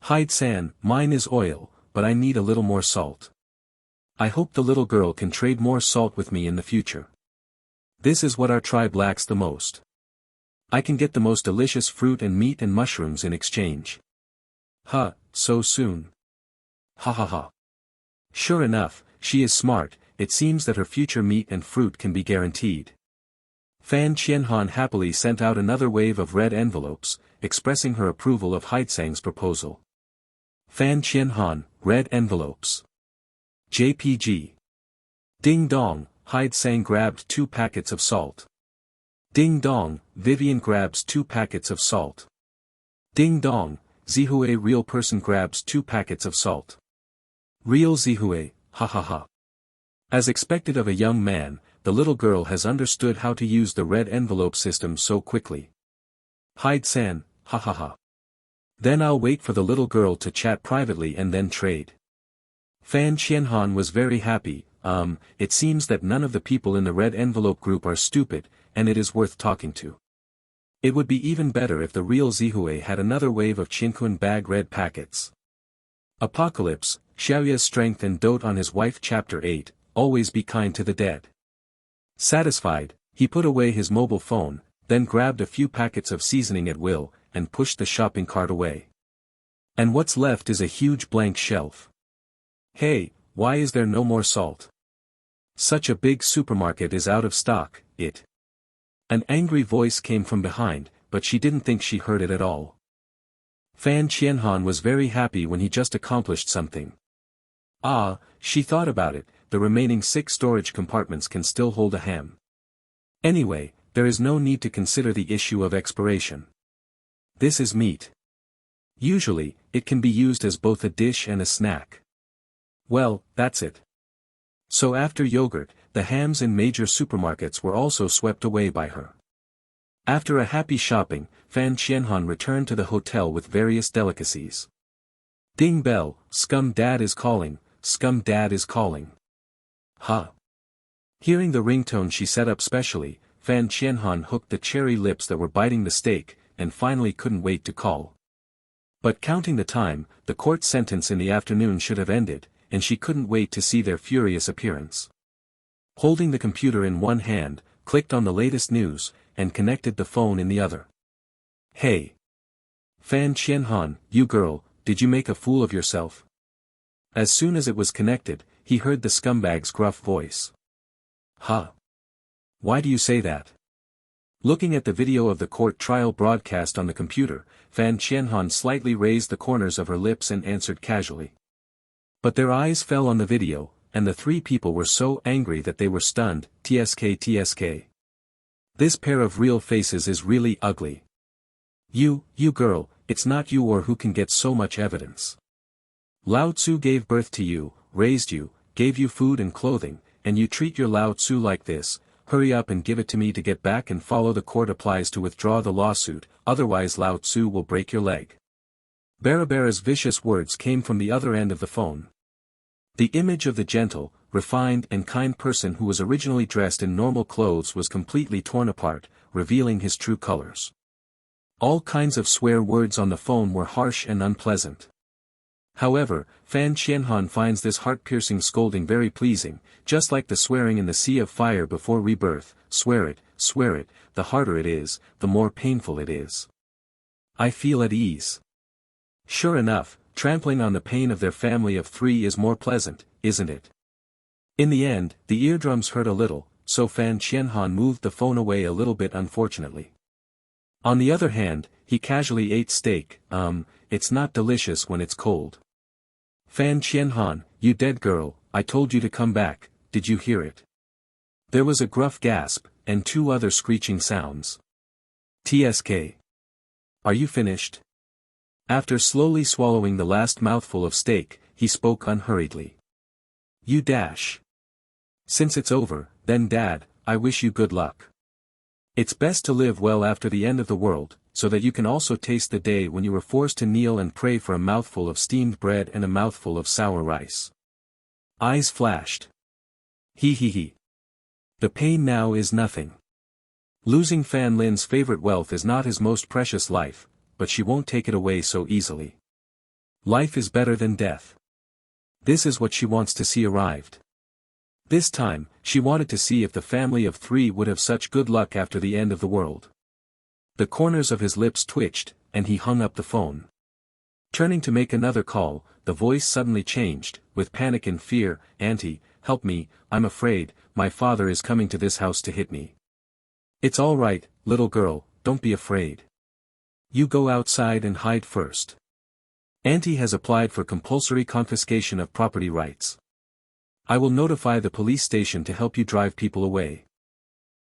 Hide-san, mine is oil, but I need a little more salt. I hope the little girl can trade more salt with me in the future. This is what our tribe lacks the most. I can get the most delicious fruit and meat and mushrooms in exchange. Huh, so soon. Ha ha ha. Sure enough, she is smart, it seems that her future meat and fruit can be guaranteed. Fan Qianhan happily sent out another wave of red envelopes, expressing her approval of Haitsang's proposal. Fan Qianhan, red envelopes. JPG. Ding dong, Haitsang grabbed 2 packets of salt. Ding dong, Vivian grabs 2 packets of salt. Ding dong, Xiaoye real person grabs 2 packets of salt. Real Xiaoye, ha ha ha. As expected of a young man, the little girl has understood how to use the red envelope system so quickly. Haid-san, ha ha ha. Then I'll wait for the little girl to chat privately and then trade. Fan Qianhan was very happy, it seems that none of the people in the red envelope group are stupid, and it is worth talking to. It would be even better if the real Xiaoye had another wave of Qinkun bag red packets. Apocalypse, Xiaoye's strength and dote on his wife Chapter 8, always be kind to the dead. Satisfied, he put away his mobile phone, then grabbed a few packets of seasoning at will, and pushed the shopping cart away. And what's left is a huge blank shelf. Hey, why is there no more salt? Such a big supermarket is out of stock, it. An angry voice came from behind, but she didn't think she heard it at all. Fan Qianhan was very happy when he just accomplished something. Ah, she thought about it, the remaining 6 storage compartments can still hold a ham. Anyway, there is no need to consider the issue of expiration. This is meat. Usually, it can be used as both a dish and a snack. Well, that's it. So after yogurt, the hams in major supermarkets were also swept away by her. After a happy shopping, Fan Qianhan returned to the hotel with various delicacies. Ding bell, Scum Dad is calling, Scum Dad is calling. Huh. Hearing the ringtone she set up specially, Fan Qianhan hooked the cherry lips that were biting the steak, and finally couldn't wait to call. But counting the time, the court sentence in the afternoon should have ended, and she couldn't wait to see their furious appearance. Holding the computer in one hand, clicked on the latest news, and connected the phone in the other. Hey! Fan Qianhan, you girl, did you make a fool of yourself? As soon as it was connected, he heard the scumbag's gruff voice. Huh? Why do you say that? Looking at the video of the court trial broadcast on the computer, Fan Qianhan slightly raised the corners of her lips and answered casually. But their eyes fell on the video, and the 3 people were so angry that they were stunned. TSK. This pair of real faces is really ugly. You girl, it's not you or who can get so much evidence. Lao Tzu gave birth to you, raised you, gave you food and clothing, and you treat your Lao Tzu like this. Hurry up and give it to me to get back and follow the court applies to withdraw the lawsuit, otherwise Lao Tzu will break your leg. Barabara's vicious words came from the other end of the phone. The image of the gentle, refined and kind person who was originally dressed in normal clothes was completely torn apart, revealing his true colors. All kinds of swear words on the phone were harsh and unpleasant. However, Fan Qianhan finds this heart-piercing scolding very pleasing, just like the swearing in the sea of fire before rebirth. Swear it, the harder it is, the more painful it is. I feel at ease. Sure enough, trampling on the pain of their family of 3 is more pleasant, isn't it? In the end, the eardrums hurt a little, so Fan Qianhan moved the phone away a little bit unfortunately. On the other hand, he casually ate steak. It's not delicious when it's cold. Fan Qianhan, you dead girl, I told you to come back, did you hear it? There was a gruff gasp, and two other screeching sounds. TSK. Are you finished? After slowly swallowing the last mouthful of steak, he spoke unhurriedly. You dash. Since it's over, then Dad, I wish you good luck. It's best to live well after the end of the world, so that you can also taste the day when you were forced to kneel and pray for a mouthful of steamed bread and a mouthful of sour rice. Eyes flashed. He. The pain now is nothing. Losing Fan Lin's favorite wealth is not his most precious life, but she won't take it away so easily. Life is better than death. This is what she wants to see arrived. This time, she wanted to see if the family of three would have such good luck after the end of the world. The corners of his lips twitched, and he hung up the phone. Turning to make another call, the voice suddenly changed, with panic and fear. Auntie, help me, I'm afraid, my father is coming to this house to hit me. It's all right, little girl, don't be afraid. You go outside and hide first. Auntie has applied for compulsory confiscation of property rights. I will notify the police station to help you drive people away.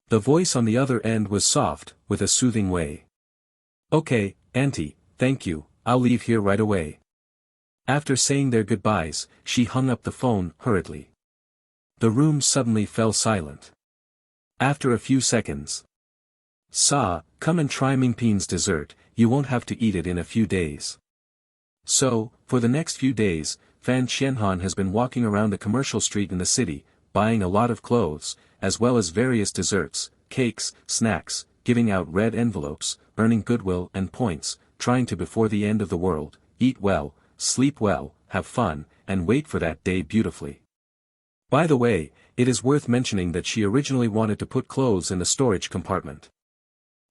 The voice on the other end was soft, with a soothing way. Okay, Auntie, thank you, I'll leave here right away. After saying their goodbyes, she hung up the phone hurriedly. The room suddenly fell silent. After a few seconds. Come and try Mingpin's dessert, you won't have to eat it in a few days. So, for the next few days, Fan Qianhan has been walking around the commercial street in the city, buying a lot of clothes, as well as various desserts, cakes, snacks, giving out red envelopes, earning goodwill and points, trying to before the end of the world, eat well, sleep well, have fun, and wait for that day beautifully. By the way, it is worth mentioning that she originally wanted to put clothes in the storage compartment.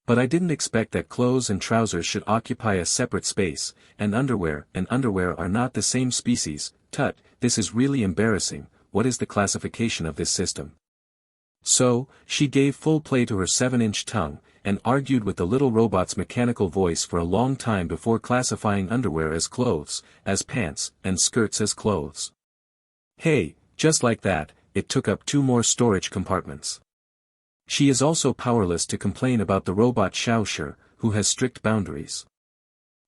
But I didn't expect that clothes and trousers should occupy a separate space, and underwear are not the same species. Tut, this is really embarrassing. What is the classification of this system? So, she gave full play to her 7-inch tongue, and argued with the little robot's mechanical voice for a long time before classifying underwear as clothes, as pants, and skirts as clothes. Hey, just like that, it took up 2 more storage compartments. She is also powerless to complain about the robot Xiaoye, who has strict boundaries.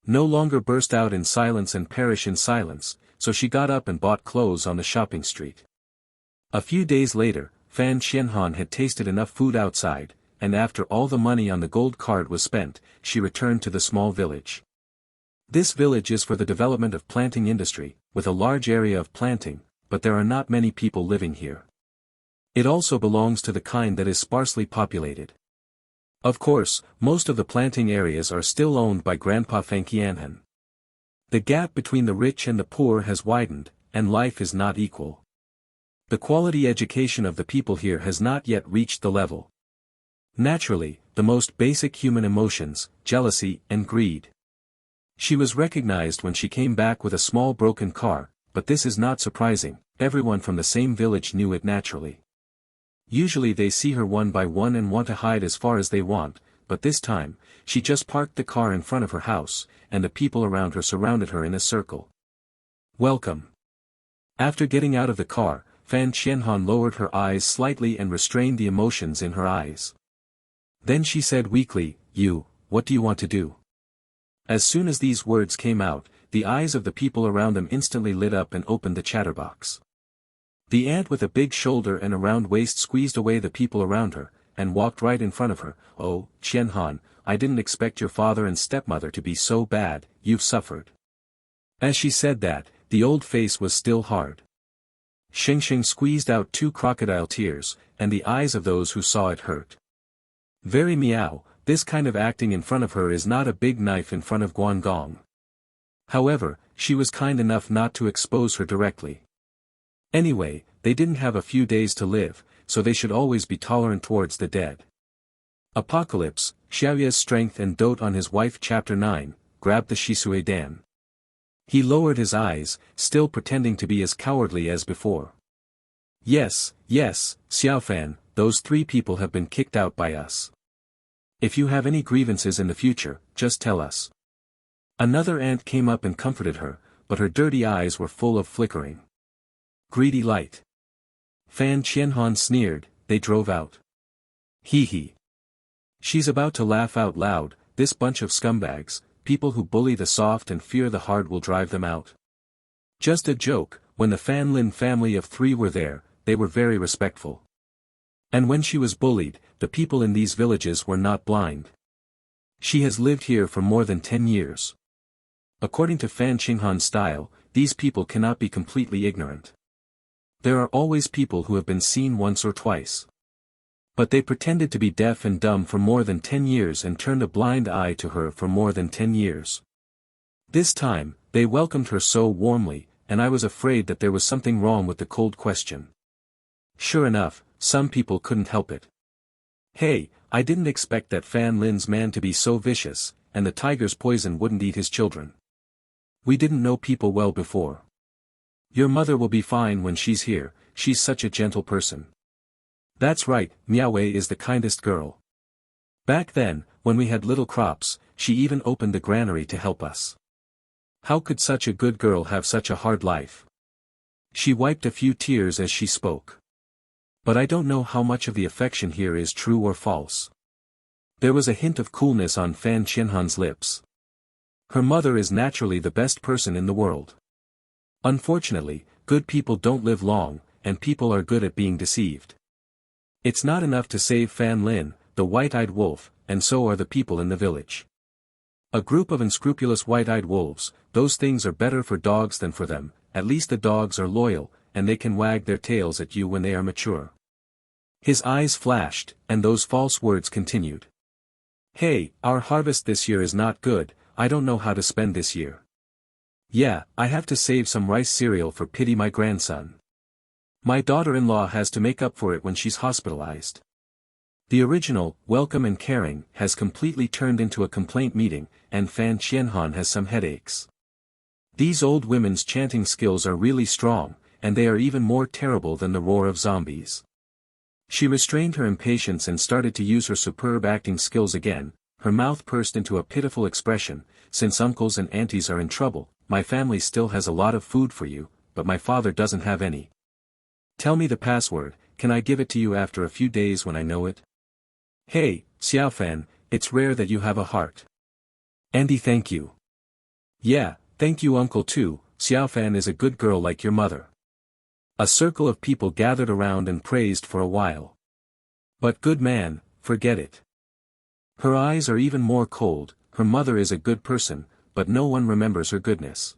No longer burst out in silence and perish in silence, so she got up and bought clothes on the shopping street. A few days later, Fan Qianhan had tasted enough food outside, and after all the money on the gold card was spent, she returned to the small village. This village is for the development of planting industry, with a large area of planting, but there are not many people living here. It also belongs to the kind that is sparsely populated. Of course, most of the planting areas are still owned by Grandpa Fan Qianhan. The gap between the rich and the poor has widened, and life is not equal. The quality education of the people here has not yet reached the level. Naturally, the most basic human emotions, jealousy and greed. She was recognized when she came back with a small broken car, but this is not surprising, everyone from the same village knew it naturally. Usually they see her one by one and want to hide as far as they want, but this time, she just parked the car in front of her house, and the people around her surrounded her in a circle. Welcome. After getting out of the car, Fan Qianhan lowered her eyes slightly and restrained the emotions in her eyes. Then she said weakly, what do you want to do? As soon as these words came out, the eyes of the people around them instantly lit up and opened the chatterbox. The ant with a big shoulder and a round waist squeezed away the people around her, and walked right in front of her. Oh, Qianhan, I didn't expect your father and stepmother to be so bad, you've suffered. As she said that, the old face was still hard. Xingxing squeezed out 2 crocodile tears, and the eyes of those who saw it hurt. Very meow, this kind of acting in front of her is not a big knife in front of Guangong. However, she was kind enough not to expose her directly. Anyway, they didn't have a few days to live, so they should always be tolerant towards the dead. Apocalypse, Xiaoye's strength and dote on his wife. Chapter 9, grabbed the Shisui Dan. He lowered his eyes, still pretending to be as cowardly as before. Yes, yes, Xiaofan, those 3 people have been kicked out by us. If you have any grievances in the future, just tell us. Another ant came up and comforted her, but her dirty eyes were full of flickering greedy light. Fan Qianhan sneered, they drove out. Hee hee. She's about to laugh out loud, this bunch of scumbags, people who bully the soft and fear the hard will drive them out. Just a joke, when the Fan Lin family of 3 were there, they were very respectful. And when she was bullied, the people in these villages were not blind. She has lived here for more than 10 years. According to Fan Qinghan's style, these people cannot be completely ignorant. There are always people who have been seen once or twice. But they pretended to be deaf and dumb for more than 10 years and turned a blind eye to her for more than 10 years. This time, they welcomed her so warmly, and I was afraid that there was something wrong with the cold question. Sure enough, some people couldn't help it. Hey, I didn't expect that Fan Lin's man to be so vicious, and the tiger's poison wouldn't eat his children. We didn't know people well before. Your mother will be fine when she's here, she's such a gentle person. That's right, Xiaoye is the kindest girl. Back then, when we had little crops, she even opened the granary to help us. How could such a good girl have such a hard life? She wiped a few tears as she spoke. But I don't know how much of the affection here is true or false. There was a hint of coolness on Fan Qianhan's lips. Her mother is naturally the best person in the world. Unfortunately, good people don't live long, and people are good at being deceived. It's not enough to save Fan Lin, the white-eyed wolf, and so are the people in the village. A group of unscrupulous white-eyed wolves, those things are better for dogs than for them, at least the dogs are loyal, and they can wag their tails at you when they are mature. His eyes flashed, and those false words continued. Hey, our harvest this year is not good, I don't know how to spend this year. Yeah, I have to save some rice cereal for Pity my grandson. My daughter-in-law has to make up for it when she's hospitalized. The original, welcome and caring, has completely turned into a complaint meeting, and Fan Qianhan has some headaches. These old women's chanting skills are really strong, and they are even more terrible than the roar of zombies. She restrained her impatience and started to use her superb acting skills again, her mouth pursed into a pitiful expression, since uncles and aunties are in trouble, my family still has a lot of food for you, but my father doesn't have any. Tell me the password, can I give it to you after a few days when I know it? Hey, Xiaofan, it's rare that you have a heart. Andy, thank you. Yeah, thank you uncle too, Xiaofan is a good girl like your mother. A circle of people gathered around and praised for a while. But good man, forget it. Her eyes are even more cold, her mother is a good person, but no one remembers her goodness.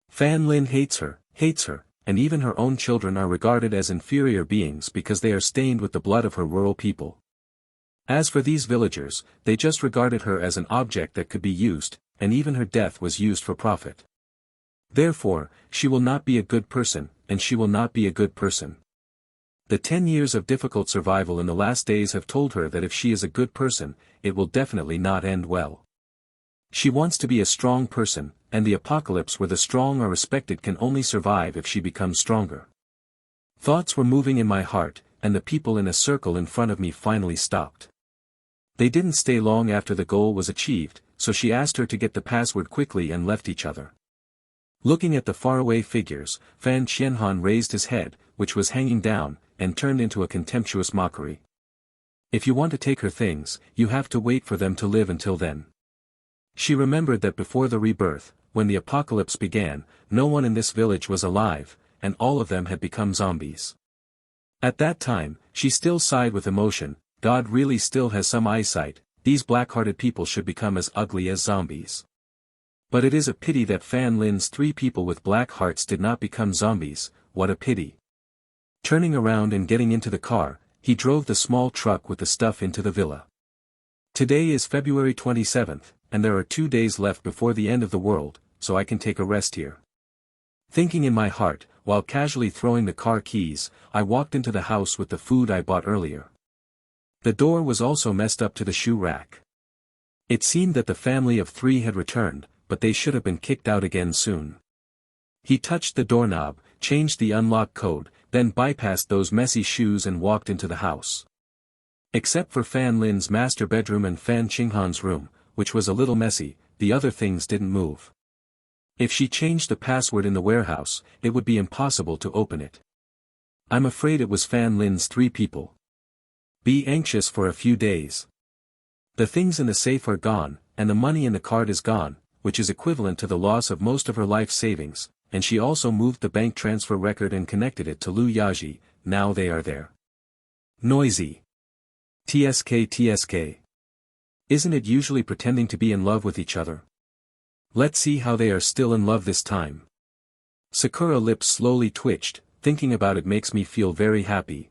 Fan Lin hates her, and even her own children are regarded as inferior beings because they are stained with the blood of her rural people. As for these villagers, they just regarded her as an object that could be used, and even her death was used for profit. Therefore, she will not be a good person, and she will not be a good person. The 10 years of difficult survival in the last days have told her that if she is a good person, it will definitely not end well. She wants to be a strong person, and the apocalypse where the strong are respected can only survive if she becomes stronger. Thoughts were moving in my heart, and the people in a circle in front of me finally stopped. They didn't stay long after the goal was achieved, so she asked her to get the password quickly and left each other. Looking at the faraway figures, Fan Qianhan raised his head, which was hanging down, and turned into a contemptuous mockery. If you want to take her things, you have to wait for them to live until then. She remembered that before the rebirth, when the apocalypse began, no one in this village was alive, and all of them had become zombies. At that time, she still sighed with emotion, God really still has some eyesight, these black-hearted people should become as ugly as zombies. But it is a pity that Fan Lin's 3 people with black hearts did not become zombies, what a pity. Turning around and getting into the car, he drove the small truck with the stuff into the villa. Today is February 27th, and there are 2 days left before the end of the world, so I can take a rest here. Thinking in my heart, while casually throwing the car keys, I walked into the house with the food I bought earlier. The door was also messed up to the shoe rack. It seemed that the family of 3 had returned, but they should have been kicked out again soon. He touched the doorknob, changed the unlock code, then bypassed those messy shoes and walked into the house. Except for Fan Lin's master bedroom and Fan Qinghan's room, which was a little messy, the other things didn't move. If she changed the password in the warehouse, it would be impossible to open it. I'm afraid it was Fan Lin's 3 people. Be anxious for a few days. The things in the safe are gone, and the money in the card is gone, which is equivalent to the loss of most of her life savings, and she also moved the bank transfer record and connected it to Lu Yaji. Now they are there. Noisy. TSK. Isn't it usually pretending to be in love with each other? Let's see how they are still in love this time. Sakura lips slowly twitched, thinking about it makes me feel very happy.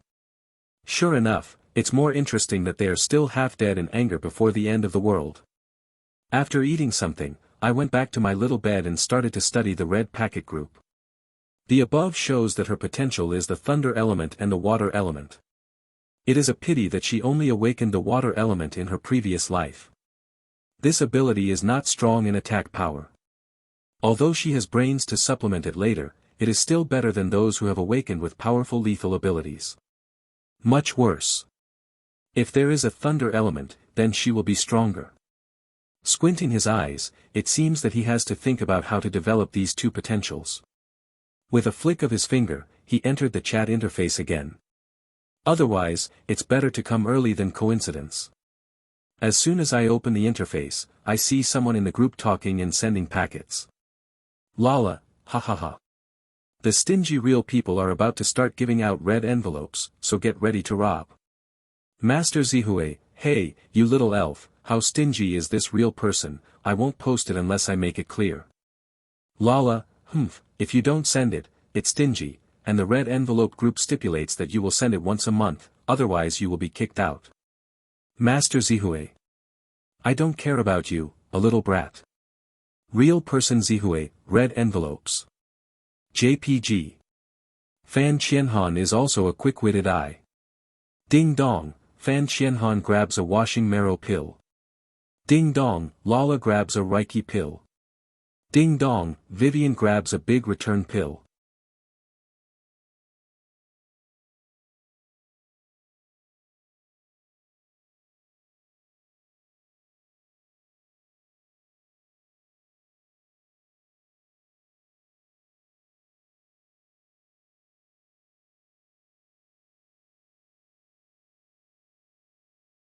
Sure enough, it's more interesting that they are still half dead in anger before the end of the world. After eating something, I went back to my little bed and started to study the red packet group. The above shows that her potential is the thunder element and the water element. It is a pity that she only awakened the water element in her previous life. This ability is not strong in attack power. Although she has brains to supplement it later, it is still better than those who have awakened with powerful lethal abilities. Much worse. If there is a thunder element, then she will be stronger. Squinting his eyes, it seems that he has to think about how to develop these 2 potentials. With a flick of his finger, he entered the chat interface again. Otherwise, it's better to come early than coincidence. As soon as I open the interface, I see someone in the group talking and sending packets. Lala, ha. The stingy real people are about to start giving out red envelopes, so get ready to rob. Master Xiaoye, hey, you little elf, how stingy is this real person? I won't post it unless I make it clear. Lala, if you don't send it, it's stingy, and the red envelope group stipulates that you will send it once a month, otherwise you will be kicked out. Master Xiaoye. I don't care about you, a little brat. Real person Xiaoye, red envelopes. JPG. Fan Qianhan is also a quick-witted eye. Ding dong, Fan Qianhan grabs a washing marrow pill. Ding dong, Lala grabs a Reiki pill. Ding dong, Vivian grabs a big return pill.